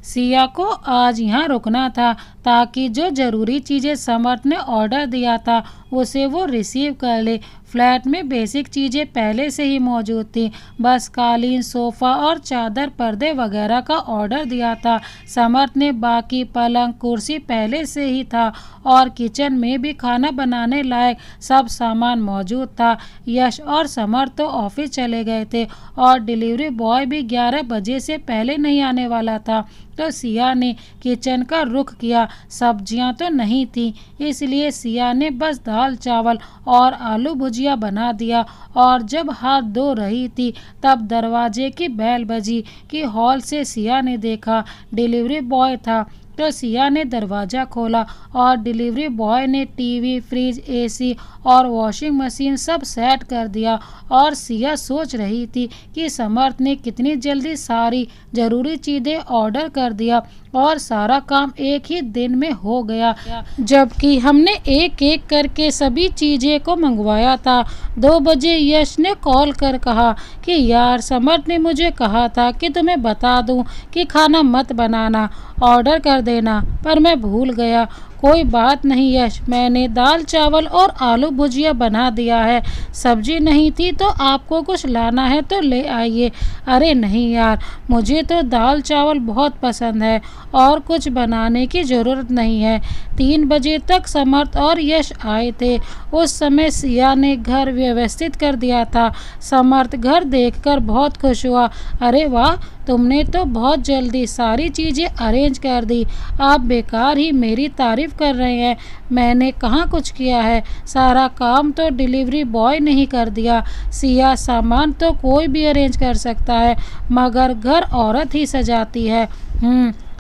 सिया को आज यहाँ रुकना था ताकि जो जरूरी चीजें समर्थ ने ऑर्डर दिया था उसे वो रिसीव कर ले। फ्लैट में बेसिक चीज़ें पहले से ही मौजूद थी, बस कालीन, सोफ़ा और चादर, पर्दे वगैरह का ऑर्डर दिया था। समर्थ ने बाकी पलंग, कुर्सी पहले से ही था और किचन में भी खाना बनाने लायक सब सामान मौजूद था। यश और समर्थ तो ऑफिस चले गए थे और डिलीवरी बॉय भी 11 बजे से पहले नहीं आने वाला था, तो सिया ने किचन का रुख किया। सब्जियां तो नहीं थी, इसलिए सिया ने बस दाल चावल और आलू भुजिया बना दिया। और जब हाथ धो रही थी तब दरवाजे की बेल बजी कि हॉल से सिया ने देखा डिलीवरी बॉय था। तो सिया ने दरवाज़ा खोला और डिलीवरी बॉय ने टीवी, फ्रिज, एसी और वॉशिंग मशीन सब सेट कर दिया। और सिया सोच रही थी कि समर्थ ने कितनी जल्दी सारी ज़रूरी चीज़ें ऑर्डर कर दिया और सारा काम एक ही दिन में हो गया, जबकि हमने एक एक करके सभी चीज़ें को मंगवाया था। 2 बजे यश ने कॉल कर कहा कि यार, समर्थ ने मुझे कहा था कि तुम्हें बता दूं कि खाना मत बनाना, ऑर्डर कर देना, पर मैं भूल गया। कोई बात नहीं यश, मैंने दाल चावल और आलू भुजिया बना दिया है। सब्जी नहीं थी तो आपको कुछ लाना है तो ले आइए। अरे नहीं यार, मुझे तो दाल चावल बहुत पसंद है और कुछ बनाने की ज़रूरत नहीं है। 3 बजे तक समर्थ और यश आए थे। उस समय सिया ने घर व्यवस्थित कर दिया था। समर्थ घर देखकर बहुत खुश हुआ। अरे वाह, तुमने तो बहुत जल्दी सारी चीज़ें अरेंज कर दी। आप बेकार ही मेरी तारीफ़ कर रहे हैं, मैंने कहाँ कुछ किया है, सारा काम तो डिलीवरी बॉय ने ही कर दिया। सिया, सामान तो कोई भी अरेंज कर सकता है मगर घर औरत ही सजाती है।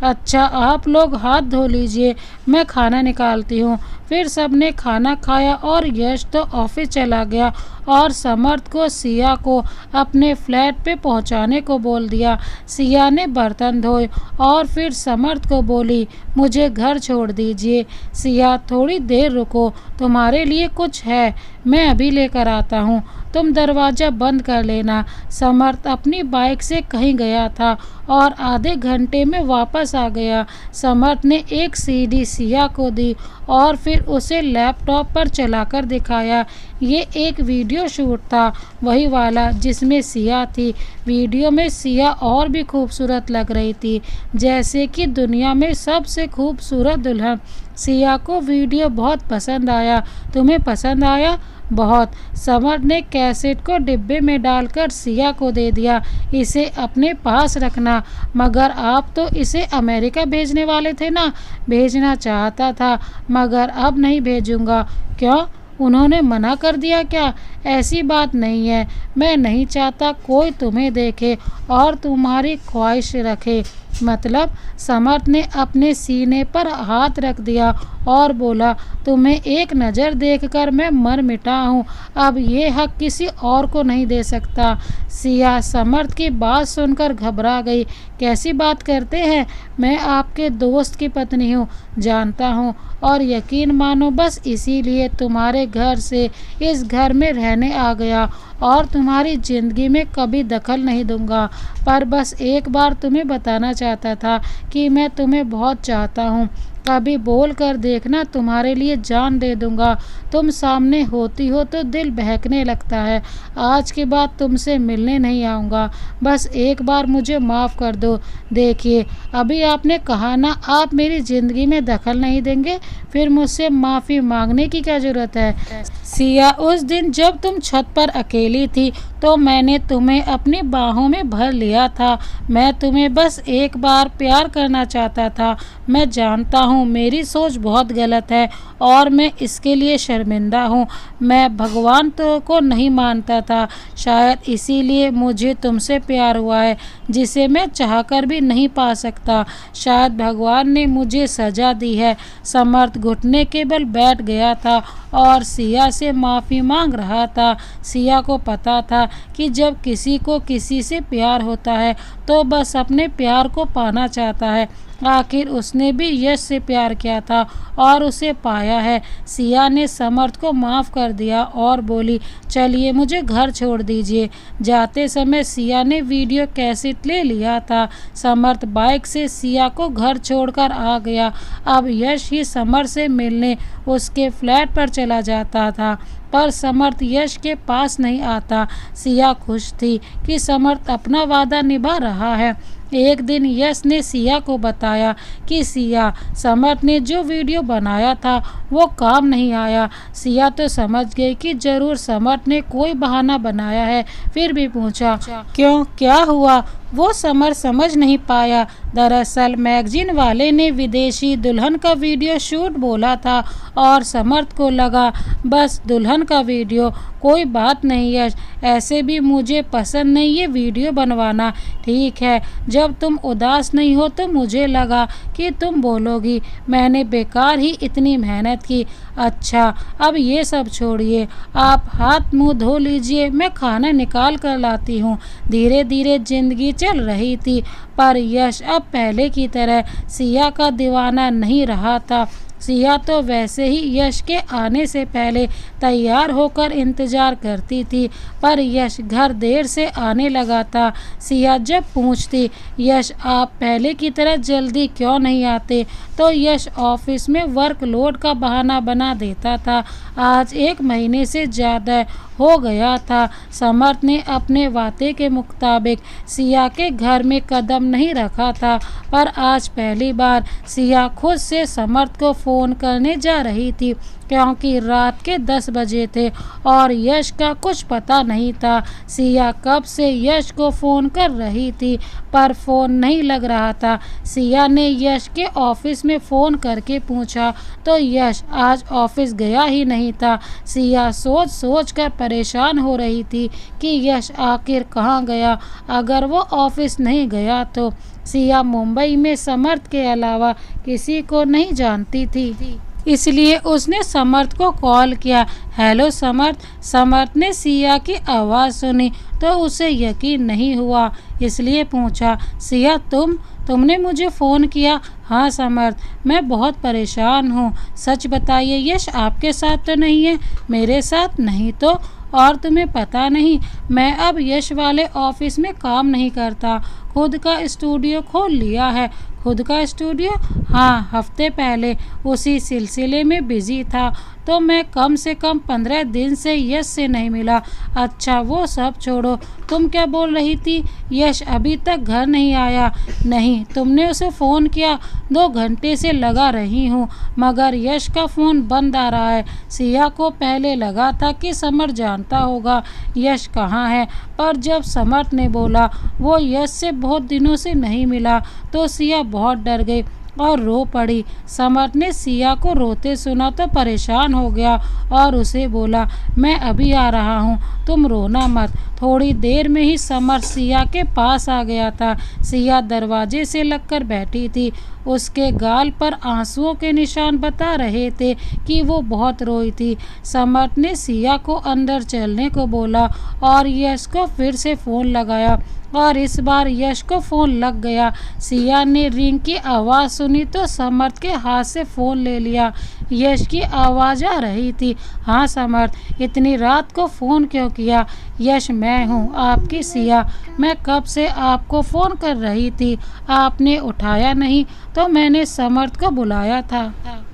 अच्छा, आप लोग हाथ धो लीजिए, मैं खाना निकालती हूँ। फिर सबने खाना खाया और यश तो ऑफिस चला गया और समर्थ को सिया को अपने फ्लैट पे पहुँचाने को बोल दिया। सिया ने बर्तन धोए और फिर समर्थ को बोली, मुझे घर छोड़ दीजिए। सिया, थोड़ी देर रुको, तुम्हारे लिए कुछ है, मैं अभी लेकर आता हूँ, तुम दरवाज़ा बंद कर लेना। समर्थ अपनी बाइक से कहीं गया था और आधे घंटे में वापस आ गया। समर्थ ने एक सीडी सिया को दी और फिर उसे लैपटॉप पर चलाकर दिखाया। ये एक वीडियो शूट था, वही वाला जिसमें सिया थी। वीडियो में सिया और भी खूबसूरत लग रही थी, जैसे कि दुनिया में सबसे खूबसूरत दुल्हन। सिया को वीडियो बहुत पसंद आया। तुम्हें पसंद आया? बहुत। समर्थ ने कैसेट को डिब्बे में डालकर सिया को दे दिया, इसे अपने पास रखना। मगर आप तो इसे अमेरिका भेजने वाले थे ना? भेजना चाहता था मगर अब नहीं भेजूंगा। क्यों, उन्होंने मना कर दिया क्या? ऐसी बात नहीं है, मैं नहीं चाहता कोई तुम्हें देखे और तुम्हारी ख्वाहिश रखे। मतलब? समर्थ ने अपने सीने पर हाथ रख दिया और बोला, तुम्हें एक नज़र देखकर मैं मर मिटा हूँ, अब ये हक किसी और को नहीं दे सकता। सिया समर्थ की बात सुनकर घबरा गई। कैसी बात करते हैं, मैं आपके दोस्त की पत्नी हूँ, जानता हूँ, और यकीन मानो बस इसीलिए तुम्हारे घर से इस घर में रहने आ गया और तुम्हारी ज़िंदगी में कभी दखल नहीं दूंगा। पर बस एक बार तुम्हें बताना चाहता था कि मैं तुम्हें बहुत चाहता हूँ। कभी बोल कर देखना, तुम्हारे लिए जान दे दूंगा। तुम सामने होती हो तो दिल बहकने लगता है। आज के बाद तुमसे मिलने नहीं आऊँगा, बस एक बार मुझे माफ़ कर दो। देखिए, अभी आपने कहा ना आप मेरी ज़िंदगी में दखल नहीं देंगे, फिर मुझसे माफ़ी मांगने की क्या ज़रूरत है? सिया, उस दिन जब तुम छत पर अकेली थी तो मैंने तुम्हें अपनी बाहों में भर लिया था। मैं तुम्हें बस एक बार प्यार करना चाहता था। मैं जानता हूँ मेरी सोच बहुत गलत है और मैं इसके लिए शर्मिंदा हूँ। मैं भगवान को नहीं मानता था, शायद इसीलिए मुझे तुमसे प्यार हुआ है जिसे मैं चाहकर भी नहीं पा सकता। शायद भगवान ने मुझे सजा दी है। समर्थ घुटने के बल बैठ गया था और सिया से माफ़ी मांग रहा था। सिया को पता था कि जब किसी को किसी से प्यार होता है तो बस अपने प्यार को पाना चाहता है। आखिर उसने भी यश से प्यार किया था और उसे पाया है। सिया ने समर्थ को माफ़ कर दिया और बोली, चलिए मुझे घर छोड़ दीजिए। जाते समय सिया ने वीडियो कैसेट ले लिया था। समर्थ बाइक से सिया को घर छोड़कर आ गया। अब यश ही समर्थ से मिलने उसके फ्लैट पर चला जाता था, पर समर्थ यश के पास नहीं आता। सिया खुश थी कि समर्थ अपना वादा निभा रहा है। एक दिन यश ने सिया को बताया कि सिया, समर्थ ने जो वीडियो बनाया था वो काम नहीं आया। सिया तो समझ गई कि जरूर समर्थ ने कोई बहाना बनाया है, फिर भी पूछा, क्यों, क्या हुआ? वो समर्थ समझ नहीं पाया। दरअसल मैगजीन वाले ने विदेशी दुल्हन का वीडियो शूट बोला था और समर्थ को लगा बस दुल्हन का वीडियो, कोई बात नहीं यश, ऐसे भी मुझे पसंद नहीं ये वीडियो बनवाना। ठीक है, जब तुम उदास नहीं हो तो मुझे लगा कि तुम बोलोगी, मैंने बेकार ही इतनी मेहनत की। अच्छा, अब ये सब छोड़िए, आप हाथ मुंह धो लीजिए, मैं खाना निकाल कर लाती हूँ। धीरे धीरे जिंदगी चल रही थी, पर यश अब पहले की तरह सिया का दीवाना नहीं रहा था। सिया तो वैसे ही यश के आने से पहले तैयार होकर इंतजार करती थी, पर यश घर देर से आने लगा था। सिया जब पूछती, यश आप पहले की तरह जल्दी क्यों नहीं आते, तो यश ऑफिस में वर्कलोड का बहाना बना देता था। आज 1 महीने से ज़्यादा हो गया था समर्थ ने अपने वादे के मुताबिक सिया के घर में कदम नहीं रखा था, पर आज पहली बार सिया खुद से समर्थ को फ़ोन करने जा रही थी, क्योंकि रात के 10 बजे थे और यश का कुछ पता नहीं था। सिया कब से यश को फ़ोन कर रही थी, पर फ़ोन नहीं लग रहा था। सिया ने यश के ऑफिस में फ़ोन करके पूछा तो यश आज ऑफिस गया ही नहीं था। सिया सोच सोच कर परेशान हो रही थी कि यश आखिर कहाँ गया। अगर वो ऑफिस नहीं गया तो सिया मुंबई में समर्थ के अलावा किसी को नहीं जानती थी, इसलिए उसने समर्थ को कॉल किया। हेलो समर्थ। समर्थ ने सिया की आवाज़ सुनी तो उसे यकीन नहीं हुआ, इसलिए पूछा, सिया तुमने मुझे फ़ोन किया? हाँ समर्थ, मैं बहुत परेशान हूँ। सच बताइए, यश आपके साथ तो नहीं है? मेरे साथ नहीं तो? और तुम्हें पता नहीं, मैं अब यश वाले ऑफिस में काम नहीं करता, खुद का स्टूडियो खोल लिया है। खुद का स्टूडियो? हाँ, हफ्ते पहले उसी सिलसिले में बिजी था, तो मैं कम से कम 15 दिन से यश से नहीं मिला। अच्छा वो सब छोड़ो, तुम क्या बोल रही थी? यश अभी तक घर नहीं आया? नहीं, तुमने उसे फ़ोन किया? 2 घंटे से लगा रही हूँ, मगर यश का फ़ोन बंद आ रहा है। सिया को पहले लगा था कि समर्थ जानता होगा यश कहाँ है, पर जब समर्थ ने बोला वो यश से बहुत दिनों से नहीं मिला तो सिया बहुत डर गई और रो पड़ी। समर्थ ने सिया को रोते सुना तो परेशान हो गया और उसे बोला, मैं अभी आ रहा हूँ, तुम रोना मत। थोड़ी देर में ही समर्थ सिया के पास आ गया था। सिया दरवाजे से लगकर बैठी थी, उसके गाल पर आंसुओं के निशान बता रहे थे कि वो बहुत रोई थी। समर्थ ने सिया को अंदर चलने को बोला और यश को फिर से फ़ोन लगाया और इस बार यश को फ़ोन लग गया। सिया ने रिंग की आवाज़ सुनी तो समर्थ के हाथ से फ़ोन ले लिया। यश की आवाज़ आ रही थी, हाँ समर्थ, इतनी रात को फ़ोन क्यों किया? यश, मैं हूँ आपकी सिया, मैं कब से आपको फ़ोन कर रही थी, आपने उठाया नहीं तो मैंने समर्थ को बुलाया था।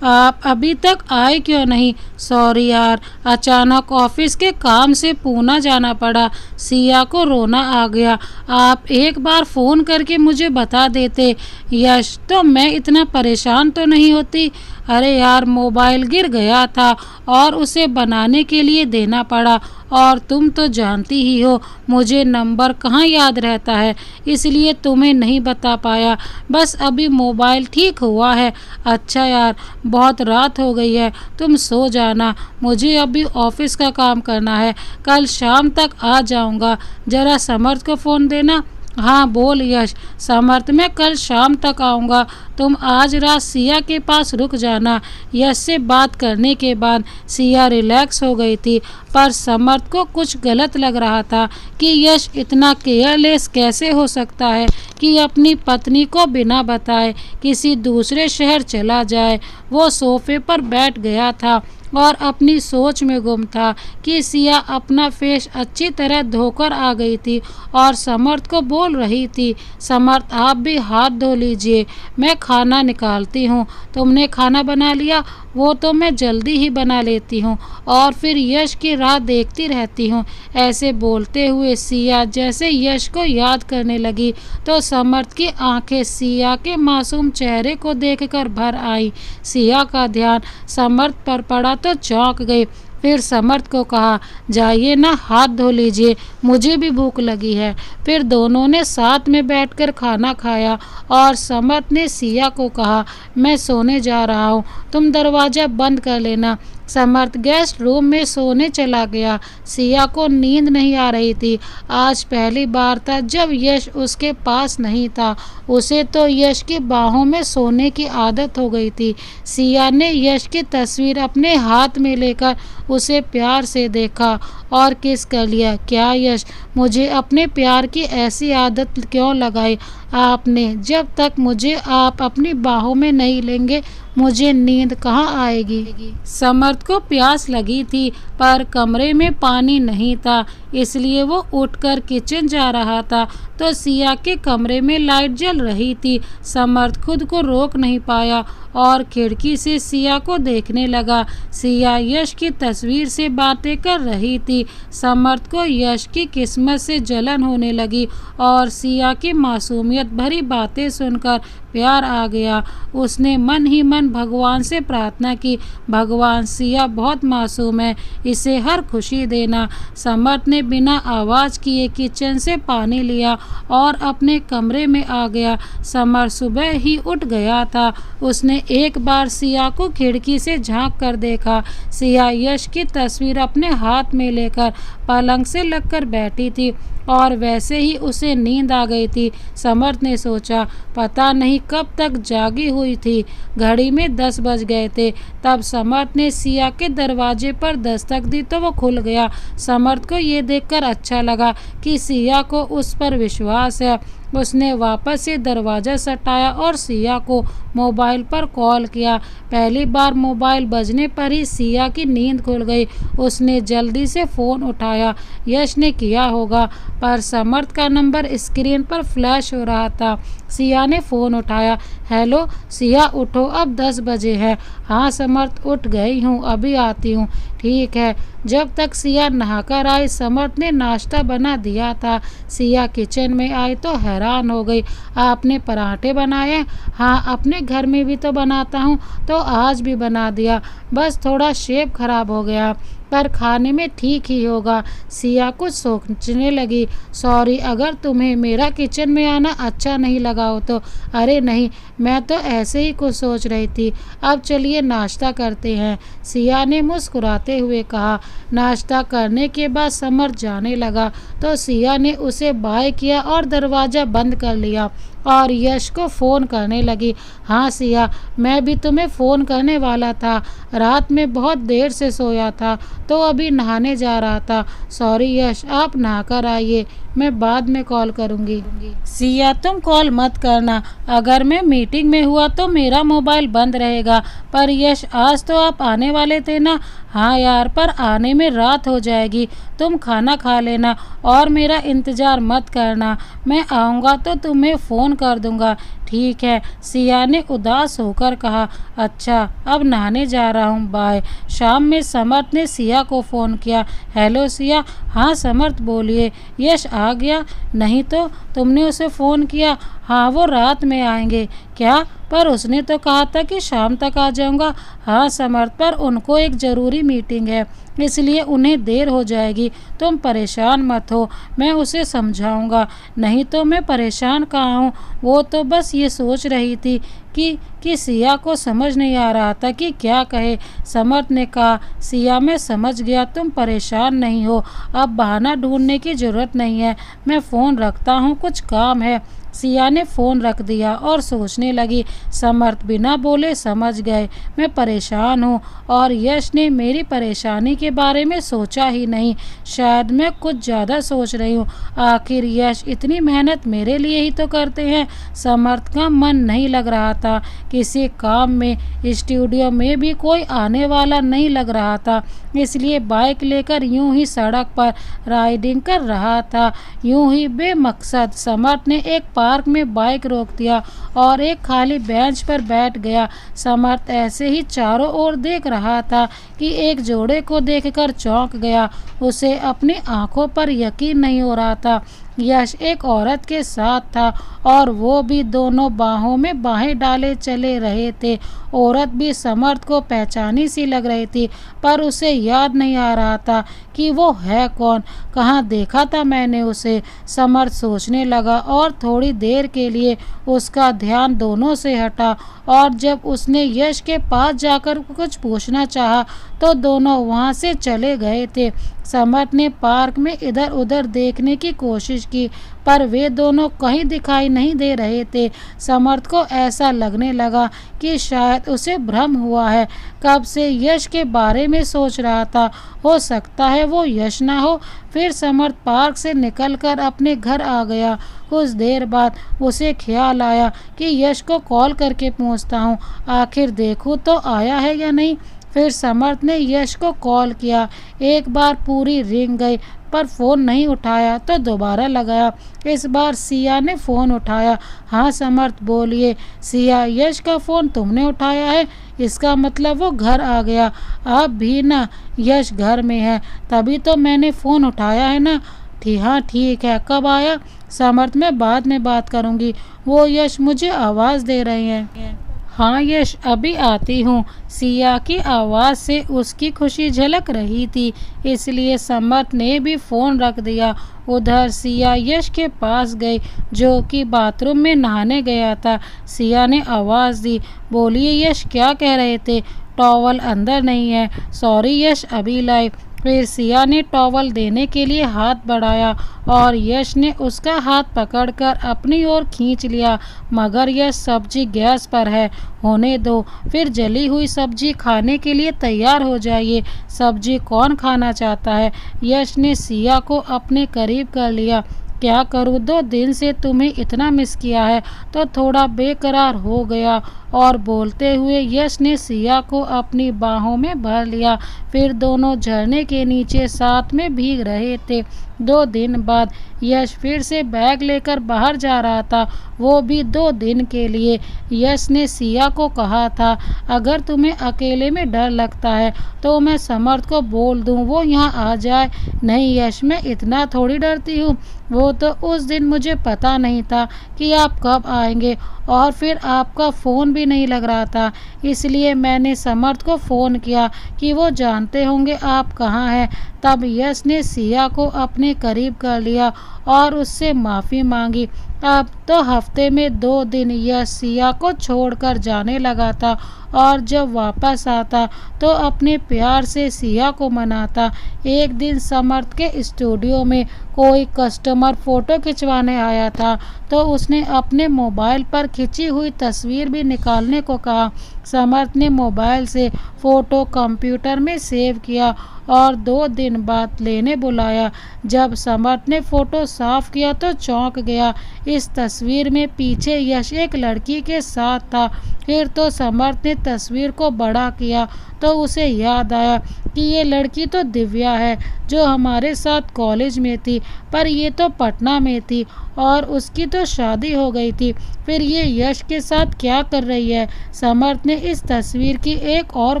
आप अभी तक आए क्यों नहीं? सॉरी यार, अचानक ऑफिस के काम से पूना जाना पड़ा। सिया को रोना आ गया। आप एक बार फ़ोन करके मुझे बता देते यश, तो मैं इतना परेशान तो नहीं होती। अरे यार, मोबाइल गिर गया था और उसे बनाने के लिए देना पड़ा। और तुम तो जानती ही हो मुझे नंबर कहाँ याद रहता है, इसलिए तुम्हें नहीं बता पाया। बस अभी मोबाइल ठीक हुआ है। अच्छा यार, बहुत रात हो गई है, तुम सो जाना, मुझे अभी ऑफिस का काम करना है। कल शाम तक आ जाऊँगा, ज़रा समर्थ को फ़ोन देना। हाँ बोल यश। समर्थ, मैं कल शाम तक आऊँगा, तुम आज रात सिया के पास रुक जाना। यश से बात करने के बाद सिया रिलैक्स हो गई थी, पर समर्थ को कुछ गलत लग रहा था कि यश इतना केयरलेस कैसे हो सकता है कि अपनी पत्नी को बिना बताए किसी दूसरे शहर चला जाए। वो सोफे पर बैठ गया था और अपनी सोच में गुम था कि सिया अपना फेस अच्छी तरह धोकर आ गई थी और समर्थ को बोल रही थी, समर्थ आप भी हाथ धो लीजिए, मैं खाना निकालती हूँ। तुमने खाना बना लिया? वो तो मैं जल्दी ही बना लेती हूँ और फिर यश की राह देखती रहती हूँ। ऐसे बोलते हुए सिया जैसे यश को याद करने लगी तो समर्थ की आंखें सिया के मासूम चेहरे को देखकर भर आई। सिया का ध्यान समर्थ पर पड़ा तो चौंक गई। फिर समर्थ को कहा, जाइए ना, हाथ धो लीजिए, मुझे भी भूख लगी है। फिर दोनों ने साथ में बैठकर खाना खाया और समर्थ ने सिया को कहा, मैं सोने जा रहा हूँ, तुम दरवाज़ा बंद कर लेना। समर्थ गेस्ट रूम में सोने चला गया। सिया को नींद नहीं आ रही थी। आज पहली बार था जब यश उसके पास नहीं था। उसे तो यश की बाहों में सोने की आदत हो गई थी। सिया ने यश की तस्वीर अपने हाथ में लेकर उसे प्यार से देखा और किस कर लिया। क्या यश, मुझे अपने प्यार की ऐसी आदत क्यों लगाई आपने? जब तक मुझे आप अपनी बाहों में नहीं लेंगे मुझे नींद कहाँ आएगी। समर्थ को प्यास लगी थी पर कमरे में पानी नहीं था, इसलिए वो उठकर किचन जा रहा था तो सिया के कमरे में लाइट जल रही थी। समर्थ खुद को रोक नहीं पाया और खिड़की से सिया को देखने लगा। सिया यश की तस्वीर से बातें कर रही थी। समर्थ को यश की किस्मत से जलन होने लगी और सिया की मासूमियत भरी बातें सुनकर प्यार आ गया। उसने मन ही मन भगवान से प्रार्थना की, भगवान सिया बहुत मासूम है, इसे हर खुशी देना। समर्थ ने बिना आवाज़ किए किचन से पानी लिया और अपने कमरे में आ गया। समर्थ सुबह ही उठ गया था। उसने एक बार सिया को खिड़की से झांक कर देखा। सिया यश की तस्वीर अपने हाथ में लेकर पलंग से लगकर बैठी थी और वैसे ही उसे नींद आ गई थी। समर्थ ने सोचा, पता नहीं कब तक जागी हुई थी। घड़ी में 10 बज गए थे। तब समर्थ ने सिया के दरवाजे पर दस्तक दी तो वो खुल गया। समर्थ को ये देखकर अच्छा लगा कि सिया को उस पर विश्वास है। उसने वापस से दरवाज़ा सटाया और सिया को मोबाइल पर कॉल किया। पहली बार मोबाइल बजने पर ही सिया की नींद खुल गई। उसने जल्दी से फ़ोन उठाया। यश ने किया होगा, पर समर्थ का नंबर स्क्रीन पर फ्लैश हो रहा था। सिया ने फ़ोन उठाया। हेलो सिया, उठो, अब 10 बजे है। हाँ समर्थ, उठ गई हूँ, अभी आती हूँ। ठीक है। जब तक सिया नहाकर आई समर्थ ने नाश्ता बना दिया था। सिया किचन में आई तो हैरान हो गई। आपने पराठे बनाए? हाँ, अपने घर में भी तो बनाता हूँ, तो आज भी बना दिया, बस थोड़ा शेप खराब हो गया, पर खाने में ठीक ही होगा। सिया कुछ सोचने लगी। सॉरी अगर तुम्हें मेरा किचन में आना अच्छा नहीं लगा हो तो। अरे नहीं, मैं तो ऐसे ही कुछ सोच रही थी। अब चलिए नाश्ता करते हैं, सिया ने मुस्कुराते हुए कहा। नाश्ता करने के बाद समर्थ जाने लगा तो सिया ने उसे बाय किया और दरवाज़ा बंद कर लिया और यश को फ़ोन करने लगी। हाँ सिया, मैं भी तुम्हें फ़ोन करने वाला था। रात में बहुत देर से सोया था तो अभी नहाने जा रहा था। सॉरी यश, आप नहाकर आइए, मैं बाद में कॉल करूँगी। सिया तुम कॉल मत करना, अगर मैं मीटिंग में हुआ तो मेरा मोबाइल बंद रहेगा। पर यश, आज तो आप आने वाले थे ना? हाँ यार, पर आने में रात हो जाएगी, तुम खाना खा लेना और मेरा इंतज़ार मत करना। मैं आऊँगा तो तुम्हें फ़ोन कर दूँगा। ठीक है, सिया ने उदास होकर कहा। अच्छा, अब नहाने जा रहा हूँ, बाय। शाम में समर्थ ने सिया को फ़ोन किया। हेलो सिया। हाँ समर्थ बोलिए। यश आ गया? नहीं तो तुमने उसे फ़ोन किया? हाँ वो रात में आएंगे। क्या? पर उसने तो कहा था कि शाम तक आ जाऊंगा। हाँ समर्थ, पर उनको एक ज़रूरी मीटिंग है, इसलिए उन्हें देर हो जाएगी। तुम परेशान मत हो, मैं उसे समझाऊंगा। नहीं तो मैं परेशान कहाँ हूँ, वो तो बस ये सोच रही थी कि सिया को समझ नहीं आ रहा था कि क्या कहे। समर्थ ने कहा, सिया मैं समझ गया, तुम परेशान नहीं हो, अब बहाना ढूंढने की ज़रूरत नहीं है, मैं फ़ोन रखता हूँ, कुछ काम है। सिया ने फ़ोन रख दिया और सोचने लगी। समर्थ बिना बोले समझ गए मैं परेशान हूँ और यश ने मेरी परेशानी के बारे में सोचा ही नहीं। शायद मैं कुछ ज़्यादा सोच रही हूँ। आखिर यश इतनी मेहनत मेरे लिए ही तो करते हैं। समर्थ का मन नहीं लग रहा था किसी काम में, स्टूडियो में भी कोई आने वाला नहीं लग रहा था, इसलिए बाइक लेकर यूं ही सड़क पर राइडिंग कर रहा था। यूं ही बेमकसद समर्थ ने एक पार्क में बाइक रोक दिया और एक खाली बेंच पर बैठ गया। समर्थ ऐसे ही चारों ओर देख रहा था कि एक जोड़े को देखकर चौंक गया। उसे अपनी आंखों पर यकीन नहीं हो रहा था। यश एक औरत के साथ था और वो भी दोनों बाहों में बाहें डाले चले रहे थे। औरत भी समर्थ को पहचानी सी लग रही थी, पर उसे याद नहीं आ रहा था कि वो है कौन, कहाँ देखा था मैंने उसे। समर्थ सोचने लगा और थोड़ी देर के लिए उसका ध्यान दोनों से हटा और जब उसने यश के पास जाकर कुछ पूछना चाहा तो दोनों वहाँ से चले गए थे। समर्थ ने पार्क में इधर उधर देखने की कोशिश की, पर वे दोनों कहीं दिखाई नहीं दे रहे थे। समर्थ को ऐसा लगने लगा कि शायद उसे भ्रम हुआ है। कब से यश के बारे में सोच रहा था, हो सकता है वो यश ना हो। फिर समर्थ पार्क से निकलकर अपने घर आ गया। कुछ देर बाद उसे ख्याल आया कि यश को कॉल करके पूछता हूँ, आखिर देखूँ तो आया है या नहीं। फिर समर्थ ने यश को कॉल किया। एक बार पूरी रिंग गई पर फ़ोन नहीं उठाया तो दोबारा लगाया। इस बार सिया ने फ़ोन उठाया। हाँ समर्थ बोलिए। सिया, यश का फ़ोन तुमने उठाया है, इसका मतलब वो घर आ गया। अब भी ना यश घर में है, तभी तो मैंने फ़ोन उठाया है ना। हाँ ठीक है, कब आया? समर्थ, मैं बाद में बात करूँगी, वो यश मुझे आवाज़ दे रहे हैं। हाँ यश, अभी आती हूँ। सिया की आवाज़ से उसकी खुशी झलक रही थी, इसलिए समर्थ ने भी फ़ोन रख दिया। उधर सिया यश के पास गई जो कि बाथरूम में नहाने गया था। सिया ने आवाज़ दी, बोलिए यश, क्या कह रहे थे? टॉवल अंदर नहीं है। सॉरी यश, अभी लाए। फिर सिया ने टॉवल देने के लिए हाथ बढ़ाया और यश ने उसका हाथ पकड़कर अपनी ओर खींच लिया। मगर यह सब्जी गैस पर है, होने दो। फिर जली हुई सब्जी खाने के लिए तैयार हो जाइए। सब्जी कौन खाना चाहता है? यश ने सिया को अपने करीब कर लिया। क्या करूँ, 2 दिन से तुम्हें इतना मिस किया है तो थोड़ा बेकरार हो गया। और बोलते हुए यश ने सिया को अपनी बाहों में भर लिया। फिर दोनों झरने के नीचे साथ में भीग रहे थे। 2 दिन बाद यश फिर से बैग लेकर बाहर जा रहा था, वो भी 2 दिन के लिए। यश ने सिया को कहा था, अगर तुम्हें अकेले में डर लगता है तो मैं समर्थ को बोल दूं वो यहाँ आ जाए। नहीं यश, मैं इतना थोड़ी डरती हूँ। वो तो उस दिन मुझे पता नहीं था कि आप कब आएंगे और फिर आपका फ़ोन भी नहीं लग रहा था, इसलिए मैंने समर्थ को फ़ोन किया कि वो जानते होंगे आप कहाँ हैं। तब यश ने सिया को अपने करीब कर लिया और उससे माफ़ी मांगी। अब तो हफ्ते में 2 दिन यश सिया को छोड़कर जाने लगा था और जब वापस आता तो अपने प्यार से सिया को मनाता। एक दिन समर्थ के स्टूडियो में कोई कस्टमर फ़ोटो खिंचवाने आया था तो उसने अपने मोबाइल पर खिंची हुई तस्वीर भी निकालने को कहा। समर्थ ने मोबाइल से फ़ोटो कंप्यूटर में सेव किया और 2 दिन बाद लेने बुलाया। जब समर्थ ने फ़ोटो साफ किया तो चौंक गया। इस तस्वीर में पीछे यश एक लड़की के साथ था। फिर तो समर्थ ने तस्वीर को बड़ा किया तो उसे याद आया कि ये लड़की तो दिव्या है जो हमारे साथ कॉलेज में थी, पर ये तो पटना में थी और उसकी तो शादी हो गई थी। फिर ये यश के साथ क्या कर रही है? समर्थ ने इस तस्वीर की एक और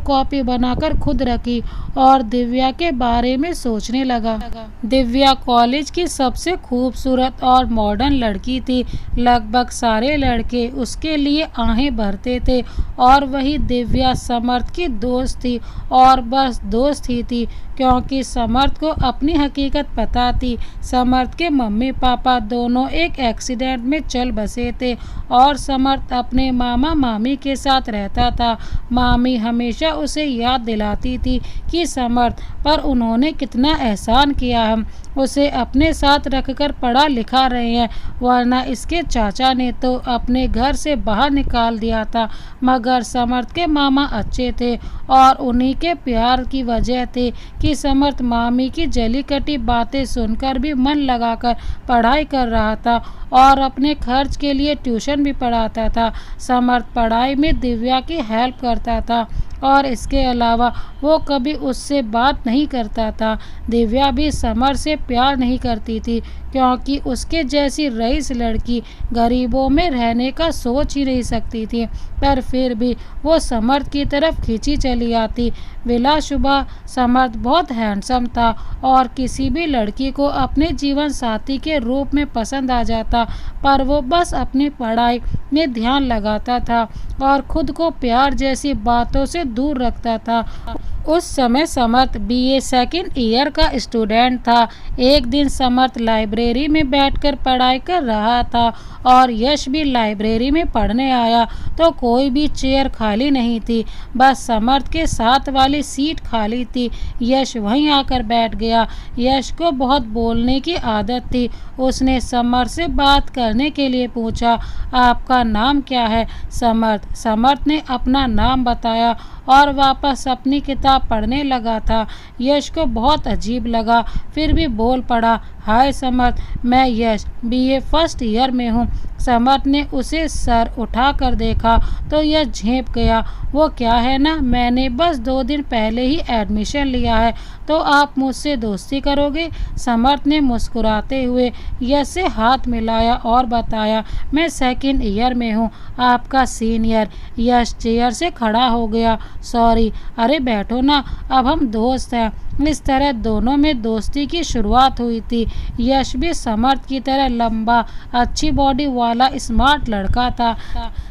कॉपी बनाकर खुद रखी और दिव्या के बारे में सोचने लगा। दिव्या कॉलेज की सबसे खूबसूरत और मॉडर्न लड़की थी। लगभग सारे लड़के उसके लिए आहें भरते थे और वही दिव्या समर्थ की दोस्त थी और बस दोस्त ही थी, क्योंकि समर्थ को अपनी हकीकत पता थी। समर्थ के मम्मी पापा दोनों एक एक्सीडेंट में चल बसे थे और समर्थ अपने मामा मामी के साथ रहता था। मामी हमेशा उसे याद दिलाती थी कि समर्थ पर उन्होंने कितना एहसान किया है, उसे अपने साथ रखकर पढ़ा लिखा रहे हैं, वरना इसके चाचा ने तो अपने घर से बाहर निकाल दिया था। मगर समर्थ के मामा अच्छे थे और उन्हीं के प्यार की वजह थी कि समर्थ मामी की जली कटी बातें सुनकर भी मन लगाकर पढ़ाई कर रहा था और अपने खर्च के लिए ट्यूशन भी पढ़ाता था। समर्थ पढ़ाई में दिव्या की हेल्प करता था और इसके अलावा वो कभी उससे बात नहीं करता था। दिव्या भी समर से प्यार नहीं करती थी, क्योंकि उसके जैसी रईस लड़की गरीबों में रहने का सोच ही नहीं सकती थी, पर फिर भी वो समर्थ की तरफ खींची चली आती। बिलाशुबा समर्थ बहुत हैंडसम था और किसी भी लड़की को अपने जीवन साथी के रूप में पसंद आ जाता, पर वो बस अपनी पढ़ाई में ध्यान लगाता था और खुद को प्यार जैसी बातों से दूर रखता था। उस समय समर्थ बीए सेकंड ईयर का स्टूडेंट था। एक दिन समर्थ लाइब्रेरी में बैठकर पढ़ाई कर रहा था और यश भी लाइब्रेरी में पढ़ने आया, तो कोई भी चेयर खाली नहीं थी, बस समर्थ के साथ वाली सीट खाली थी। यश वहीं आकर बैठ गया। यश को बहुत बोलने की आदत थी। उसने समर्थ से बात करने के लिए पूछा, आपका नाम क्या है? समर्थ ने अपना नाम बताया और वापस अपनी किताब पढ़ने लगा था। यश को बहुत अजीब लगा, फिर भी बोल पड़ा, हाय समर्थ, मैं यश बीए फर्स्ट ईयर में हूँ। समर्थ ने उसे सर उठाकर देखा तो यश झेंप गया। वो क्या है ना, मैंने बस 2 दिन पहले ही एडमिशन लिया है, तो आप मुझसे दोस्ती करोगे? समर्थ ने मुस्कुराते हुए यश से हाथ मिलाया और बताया, मैं सेकंड ईयर में हूँ, आपका सीनियर। यश चेयर से खड़ा हो गया। सॉरी, अरे बैठो ना, अब हम दोस्त हैं। इस तरह दोनों में दोस्ती की शुरुआत हुई थी। यश भी समर्थ की तरह लंबा, अच्छी बॉडी वाला स्मार्ट लड़का था।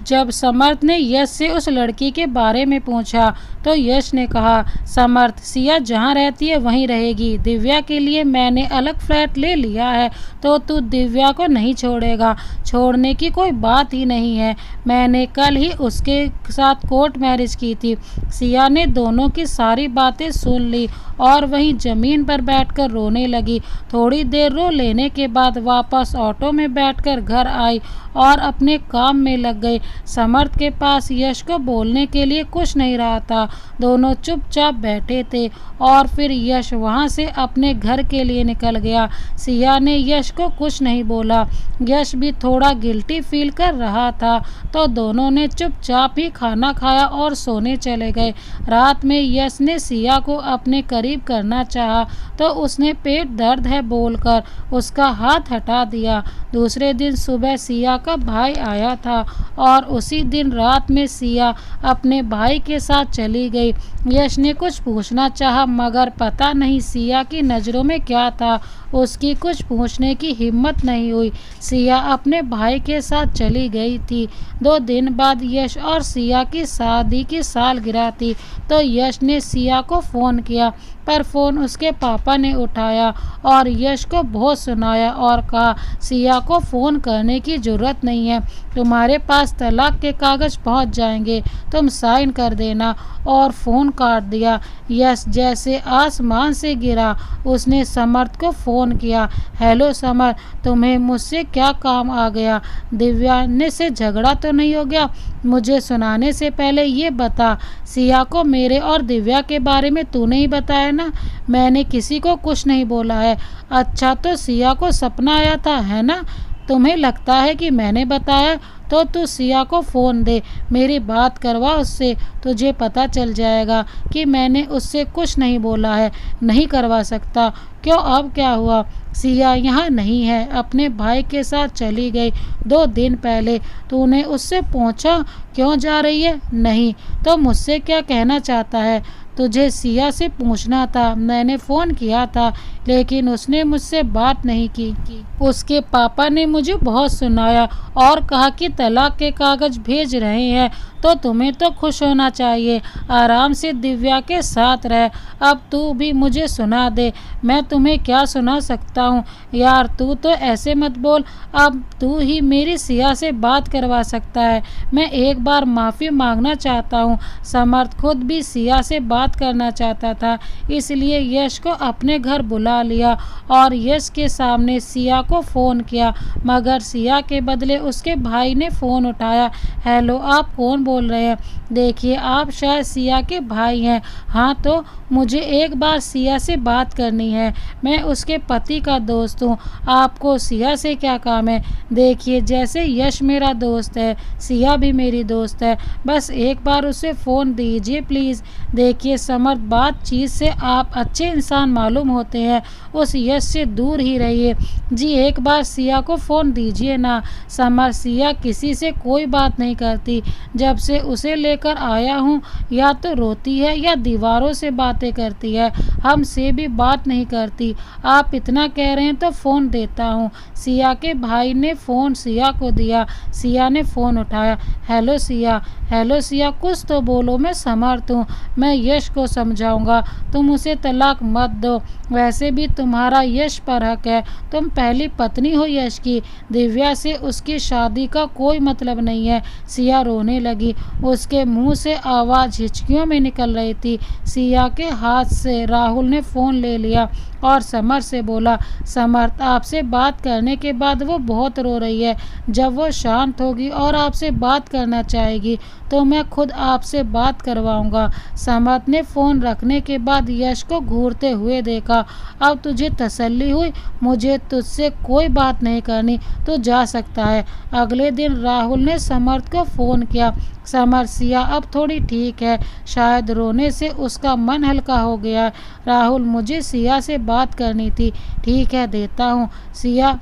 जब समर्थ ने यश से उस लड़की के बारे में पूछा तो यश ने कहा, समर्थ, सिया जहाँ रहती है वहीं रहेगी। दिव्या के लिए मैंने अलग फ्लैट ले लिया है, तो तू दिव्या को नहीं छोड़ेगा? छोड़ने की कोई बात ही नहीं है, मैंने कल ही उसके साथ कोर्ट मैरिज की थी। सिया ने दोनों की सारी बातें सुन ली और वहीं जमीन पर बैठकर रोने लगी। थोड़ी देर रो लेने के बाद वापस ऑटो में बैठकर घर आई और अपने काम में लग गई। समर्थ के पास यश को बोलने के लिए कुछ नहीं रहा था। दोनों चुपचाप बैठे थे और फिर यश वहां से अपने घर के लिए निकल गया। सिया ने यश को कुछ नहीं बोला। यश भी थोड़ा गिल्टी फील कर रहा था, तो दोनों ने चुपचाप ही खाना खाया और सोने चले गए। रात में यश ने सिया को अपने करीब करना चाहा, तो उसने पेट दर्द है बोलकर उसका हाथ हटा दिया। दूसरे दिन सुबह सिया का भाई आया था और उसी दिन रात में सिया अपने भाई के साथ चली गई। यश ने कुछ पूछना चाहा, मगर पता नहीं सिया की नज़रों में क्या था, उसकी कुछ पूछने की हिम्मत नहीं हुई। सिया अपने भाई के साथ चली गई थी। 2 दिन बाद यश और सिया की शादी की सालगिरह थी, तो यश ने सिया को फ़ोन किया, पर फ़ोन उसके पापा ने उठाया और यश को बहुत सुनाया और कहा, सिया को फ़ोन करने की ज़रूरत नहीं है, तुम्हारे पास तलाक के कागज़ पहुंच जाएंगे, तुम साइन कर देना। और फ़ोन काट दिया। यश जैसे आसमान से गिरा। उसने समर्थ को फ़ोन किया, हेलो समर, तुम्हें मुझसे क्या काम आ गया? दिव्या ने से झगड़ा तो नहीं हो गया? मुझे सुनाने से पहले ये बता, सिया को मेरे और दिव्या के बारे में तूने ही बताया ना? मैंने किसी को कुछ नहीं बोला है। अच्छा, तो सिया को सपना आया था, है ना? तुम्हें लगता है कि मैंने बताया तो तू सिया को फ़ोन दे, मेरी बात करवा उससे, तुझे पता चल जाएगा कि मैंने उससे कुछ नहीं बोला है। नहीं करवा सकता? क्यों, अब क्या हुआ? सिया यहाँ नहीं है, अपने भाई के साथ चली गई 2 दिन पहले। तूने उससे पूछा क्यों जा रही है? नहीं तो मुझसे क्या कहना चाहता है? तुझे सिया से पूछना था, मैंने फ़ोन किया था लेकिन उसने मुझसे बात नहीं की। उसके पापा ने मुझे बहुत सुनाया और कहा कि तलाक के कागज़ भेज रहे हैं, तो तुम्हें तो खुश होना चाहिए। आराम से दिव्या के साथ रह। अब तू भी मुझे सुना दे। मैं तुम्हें क्या सुना सकता हूँ यार, तू तो ऐसे मत बोल। अब तू ही मेरी सिया से बात करवा सकता है। मैं एक बार माफ़ी मांगना चाहता हूँ। समर्थ खुद भी सिया से बात करना चाहता था, इसलिए यश को अपने घर बुला लिया और यश के सामने सिया को फ़ोन किया, मगर सिया के बदले उसके भाई ने फ़ोन उठाया। हेलो, आप कौन बोल रहे हैं? देखिए, आप शायद सिया के भाई हैं। हाँ, तो मुझे एक बार सिया से बात करनी है। मैं उसके पति का दोस्त हूँ। आपको सिया से क्या काम है? देखिए, जैसे यश मेरा दोस्त है, सिया भी मेरी दोस्त है। बस एक बार उसे फ़ोन दीजिए प्लीज़। देखिए समर्थ, बातचीत से आप अच्छे इंसान मालूम होते हैं, उस यश से दूर ही रहिए। जी, एक बार सिया को फ़ोन दीजिए ना। समर्थ, सिया किसी से कोई बात नहीं करती। जब से उसे लेकर आया हूँ, या तो रोती है या दीवारों से बातें करती है, हमसे भी बात नहीं करती। आप इतना कह रहे हैं तो फ़ोन देता हूँ। सिया के भाई ने फ़ोन सिया को दिया। सिया ने फ़ोन उठाया। हेलो सिया। हेलो सिया, कुछ तो बोलो। मैं समर्थ हूँ, मैं यश को समझाऊंगा, तुम उसे तलाक मत दो। वैसे भी तुम्हारा यश पर हक है, तुम पहली पत्नी हो यश की। दिव्या से उसकी शादी का कोई मतलब नहीं है। सिया रोने लगी, उसके मुंह से आवाज़ हिचकियों में निकल रही थी। सिया के हाथ से राहुल ने फ़ोन ले लिया और समर्थ से बोला, समर्थ, आपसे बात करने के बाद वो बहुत रो रही है। जब वो शांत होगी और आपसे बात करना चाहेगी तो मैं खुद आपसे बात करवाऊंगा। समर्थ ने फ़ोन रखने के बाद यश को घूरते हुए देखा। अब तुझे तसल्ली हुई? मुझे तुझसे कोई बात नहीं करनी, तो जा सकता है। अगले दिन राहुल ने समर्थ को फ़ोन किया। समर्थ, सिया अब थोड़ी ठीक है, शायद रोने से उसका मन हल्का हो गया। राहुल, मुझे सिया से बात करनी थी। ठीक है, देता हूँ। सिया,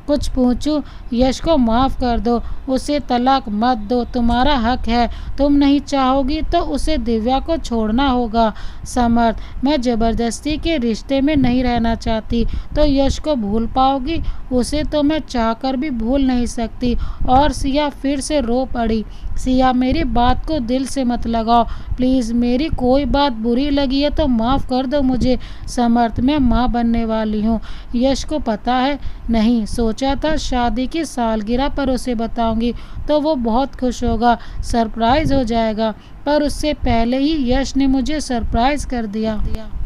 कुछ पूछूं? यश को माफ़ कर दो, उसे तलाक मत दो, तुम्हारा हक है। तुम नहीं चाहोगी तो उसे दिव्या को छोड़ना होगा। समर्थ, मैं ज़बरदस्ती के रिश्ते में नहीं रहना चाहती। तो यश को भूल पाओगी? उसे तो मैं चाहकर भी भूल नहीं सकती। और सिया फिर से रो पड़ी। सिया, मेरी बात को दिल से मत लगाओ प्लीज़। मेरी कोई बात बुरी लगी है तो माफ़ कर दो मुझे। समर्थ, मैं माँ बनने वाली हूँ। यश को पता है? नहीं, सोचा था शादी की सालगिरह पर उसे बताऊंगी तो वो बहुत खुश होगा, सरप्राइज़ हो जाएगा। पर उससे पहले ही यश ने मुझे सरप्राइज़ कर दिया।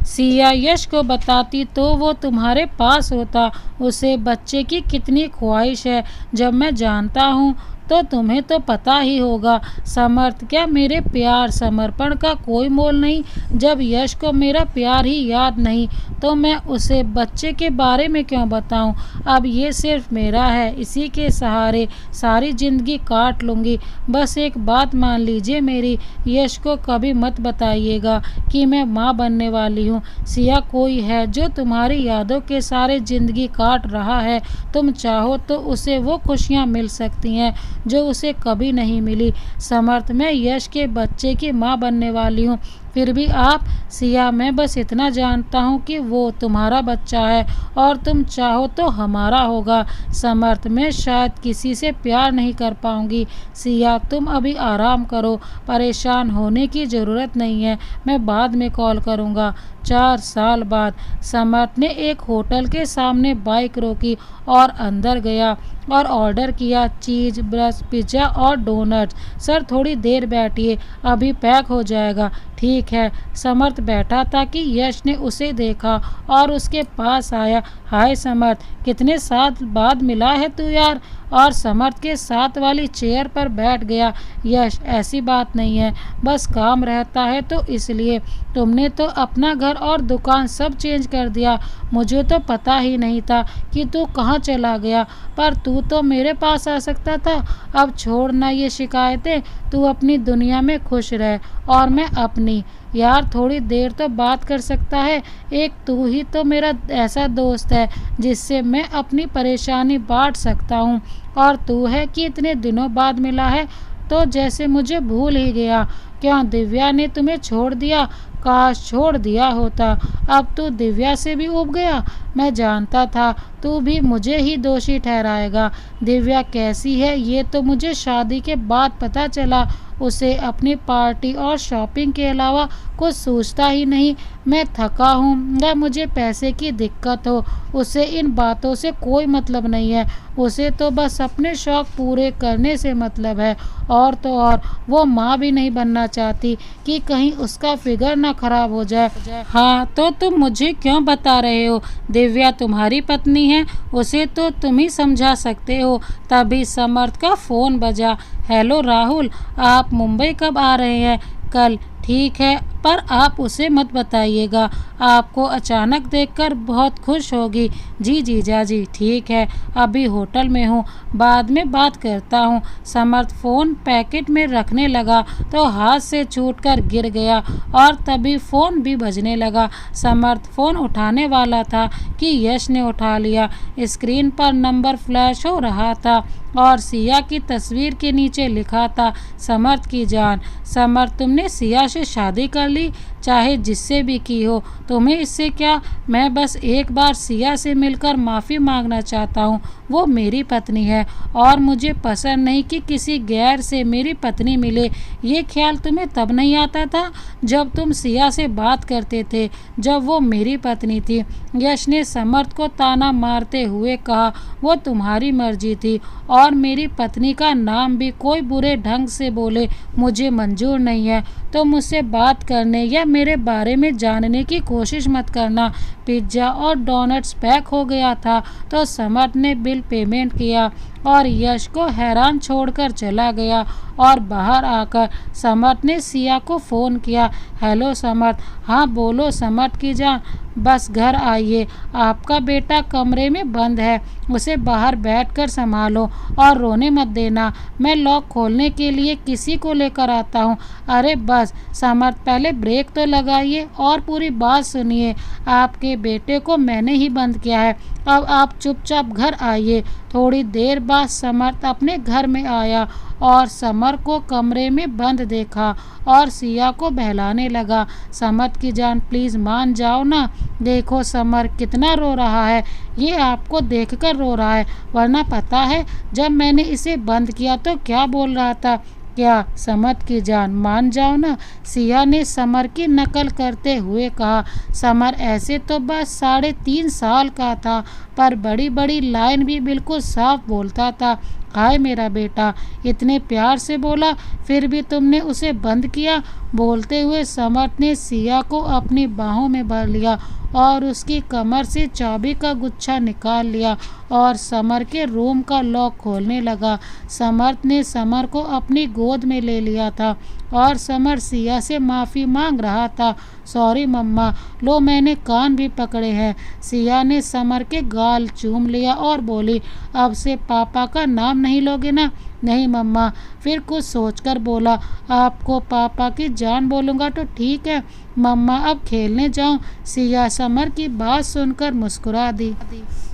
सिया यश को बताती तो वो तुम्हारे पास होता। उसे बच्चे की कितनी ख्वाहिश है, जब मैं जानता हूँ तो तुम्हें तो पता ही होगा। समर्थ, क्या मेरे प्यार समर्पण का कोई मोल नहीं? जब यश को मेरा प्यार ही याद नहीं तो मैं उसे बच्चे के बारे में क्यों बताऊं? अब ये सिर्फ मेरा है, इसी के सहारे सारी ज़िंदगी काट लूँगी। बस एक बात मान लीजिए मेरी, यश को कभी मत बताइएगा कि मैं माँ बनने वाली हूँ। सिया कोई है जो तुम्हारी यादों के सारे ज़िंदगी काट रहा है। तुम चाहो तो उसे वो खुशियाँ मिल सकती हैं जो उसे कभी नहीं मिली। समर्थ, मैं यश के बच्चे की माँ बनने वाली हूँ, फिर भी आप? सिया, मैं बस इतना जानता हूँ कि वो तुम्हारा बच्चा है और तुम चाहो तो हमारा होगा। समर्थ, मैं शायद किसी से प्यार नहीं कर पाऊँगी। सिया, तुम अभी आराम करो, परेशान होने की ज़रूरत नहीं है, मैं बाद में कॉल करूँगा। 4 साल बाद समर्थ ने एक होटल के सामने बाइक रोकी और अंदर गया और ऑर्डर किया, चीज़ ब्रश, पिज़्ज़ा और डोनट्स। सर, थोड़ी देर बैठिए, अभी पैक हो जाएगा। ठीक है। समर्थ बैठा था कि यश ने उसे देखा और उसके पास आया। हाय समर्थ, कितने साल बाद मिला है तू यार। और समर्थ के साथ वाली चेयर पर बैठ गया। यश, ऐसी बात नहीं है, बस काम रहता है तो इसलिए। तुमने तो अपना घर और दुकान सब चेंज कर दिया। मुझे तो पता ही नहीं था कि तू कहाँ चला गया, पर तू तो मेरे पास आ सकता था। अब छोड़ना ये शिकायतें, तू अपनी दुनिया में खुश रह और मैं अपनी। यार थोड़ी देर तो बात कर सकता है। एक तू ही तो मेरा ऐसा दोस्त है जिससे मैं अपनी परेशानी बांट सकता हूँ, और तू है कि इतने दिनों बाद मिला है तो जैसे मुझे भूल ही गया। क्यों दिव्या ने तुम्हें छोड़ दिया? काश छोड़ दिया होता। अब तू दिव्या से भी उब गया। मैं जानता था तू भी मुझे ही दोषी ठहराएगा। दिव्या कैसी है ये तो मुझे शादी के बाद पता चला। उसे अपनी पार्टी और शॉपिंग के अलावा कुछ सोचता ही नहीं। मैं थका हूँ या मुझे पैसे की दिक्कत हो, उसे इन बातों से कोई मतलब नहीं है। उसे तो बस अपने शौक पूरे करने से मतलब है। और तो और वो माँ भी नहीं बनना चाहती कि कहीं उसका फिगर ना खराब हो जाए। हाँ तो तुम मुझे क्यों बता रहे हो? दिव्या तुम्हारी पत्नी है, उसे तो तुम ही समझा सकते हो। तभी समर्थ का फ़ोन बजा। हेलो राहुल, आप मुंबई कब आ रहे हैं? कल। ठीक है, पर आप उसे मत बताइएगा, आपको अचानक देखकर बहुत खुश होगी। जी जीजा जी, ठीक है, अभी होटल में हूँ, बाद में बात करता हूँ। समर्थ फ़ोन पैकेट में रखने लगा तो हाथ से छूटकर गिर गया और तभी फ़ोन भी बजने लगा। समर्थ फ़ोन उठाने वाला था कि यश ने उठा लिया। स्क्रीन पर नंबर फ्लैश हो रहा था और सिया की तस्वीर के नीचे लिखा था, समर्थ की जान। समर्थ, तुमने सिया से शादी कर ली, चाहे जिससे भी की हो, तुम्हें इससे क्या? मैं बस एक बार सिया से मिलकर माफ़ी मांगना चाहता हूँ। वो मेरी पत्नी है और मुझे पसंद नहीं कि किसी गैर से मेरी पत्नी मिले। ये ख्याल तुम्हें तब नहीं आता था जब तुम सिया से बात करते थे, जब वो मेरी पत्नी थी। यश ने समर्थ को ताना मारते हुए कहा, वो तुम्हारी मर्जी थी और मेरी पत्नी का नाम भी कोई बुरे ढंग से बोले मुझे मंजूर नहीं है। तो मुझसे बात करने या मेरे बारे में जानने की कोशिश मत करना। पिज्ज़ा और डोनट्स पैक हो गया था तो समर्थ ने बिल पेमेंट किया और यश को हैरान छोड़कर चला गया। और बाहर आकर समर्थ ने सिया को फ़ोन किया। हेलो समर्थ। हाँ बोलो समर्थ की जान, बस घर आइए, आपका बेटा कमरे में बंद है, उसे बाहर बैठकर संभालो और रोने मत देना। मैं लॉक खोलने के लिए किसी को लेकर आता हूँ। अरे बस समर्थ, पहले ब्रेक तो लगाइए और पूरी बात सुनिए। आपके बेटे को मैंने ही बंद किया है, अब आप चुपचाप घर आइए। थोड़ी देर बाद समर्थ अपने घर में आया और समर को कमरे में बंद देखा और सिया को बहलाने लगा। समर्थ की जान, प्लीज़ मान जाओ ना। देखो समर कितना रो रहा है, ये आपको देखकर रो रहा है, वरना पता है जब मैंने इसे बंद किया तो क्या बोल रहा था? क्या? समर्थ की जान मान जाओ ना, सिया ने समर की नकल करते हुए कहा। समर ऐसे तो बस 3.5 साल का था, पर बड़ी बड़ी लाइन भी बिल्कुल साफ बोलता था। हाय मेरा बेटा, इतने प्यार से बोला फिर भी तुमने उसे बंद किया। बोलते हुए समर्थ ने सिया को अपनी बाहों में भर लिया और उसकी कमर से चाबी का गुच्छा निकाल लिया और समर के रूम का लॉक खोलने लगा। समर्थ ने समर को अपनी गोद में ले लिया था और समर सिया से माफ़ी मांग रहा था। सॉरी मम्मा, लो मैंने कान भी पकड़े हैं। सिया ने समर के गाल चूम लिया और बोली, अब से पापा का नाम नहीं लोगे ना? नहीं मम्मा। फिर कुछ सोचकर बोला, आपको पापा की जान बोलूँगा तो ठीक है मम्मा, अब खेलने जाऊँ। सिया समर की बात सुनकर मुस्कुरा दी।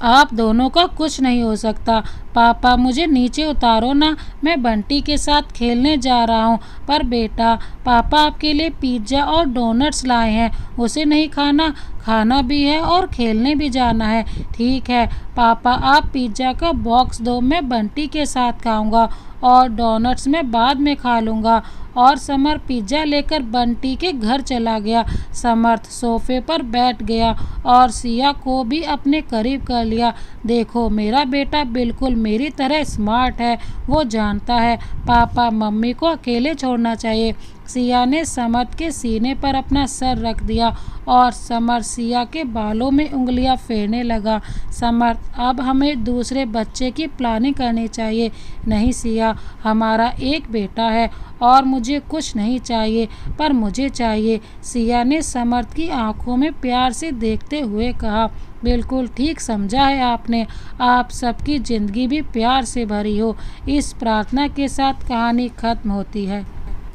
आप दोनों का कुछ नहीं हो सकता। पापा मुझे नीचे उतारो ना, मैं बंटी के साथ खेलने जा रहा हूँ। पर बेटा, पापा आपके लिए पिज्ज़ा और डोनट्स लाए हैं, उसे नहीं खाना? खाना भी है और खेलने भी जाना है। ठीक है पापा, आप पिज्ज़ा का बॉक्स दो, मैं बंटी के साथ खाऊंगा और डोनट्स मैं बाद में खा लूँगा। और समर पिज्ज़ा लेकर बंटी के घर चला गया। समर्थ सोफे पर बैठ गया और सिया को भी अपने करीब कर लिया। देखो मेरा बेटा बिल्कुल मेरी तरह स्मार्ट है, वो जानता है पापा मम्मी को अकेले छोड़ना चाहिए। सिया ने समर्थ के सीने पर अपना सर रख दिया और समर्थ सिया के बालों में उंगलियां फेरने लगा। समर्थ, अब हमें दूसरे बच्चे की प्लानिंग करनी चाहिए। नहीं सिया, हमारा एक बेटा है और मुझे कुछ नहीं चाहिए, पर मुझे चाहिए। सिया ने समर्थ की आंखों में प्यार से देखते हुए कहा, बिल्कुल ठीक समझा है आपने। आप सबकी ज़िंदगी भी प्यार से भरी हो। इस प्रार्थना के साथ कहानी खत्म होती है।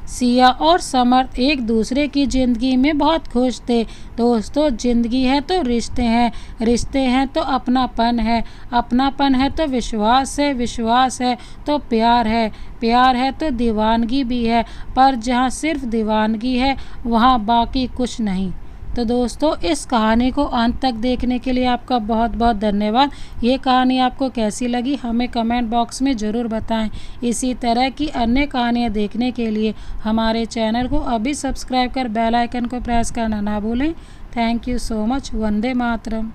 सिया और समर्थ एक दूसरे की ज़िंदगी में बहुत खुश थे। दोस्तों, ज़िंदगी है तो रिश्ते हैं, रिश्ते हैं तो अपनापन है, अपनापन है तो विश्वास है, विश्वास है तो प्यार है, प्यार है तो दीवानगी भी है। पर जहाँ सिर्फ दीवानगी है वहाँ बाकी कुछ नहीं। तो दोस्तों, इस कहानी को अंत तक देखने के लिए आपका बहुत बहुत धन्यवाद। ये कहानी आपको कैसी लगी हमें कमेंट बॉक्स में ज़रूर बताएं। इसी तरह की अन्य कहानियाँ देखने के लिए हमारे चैनल को अभी सब्सक्राइब कर बेल आइकन को प्रेस करना ना भूलें। Thank you so much. Vande Mataram.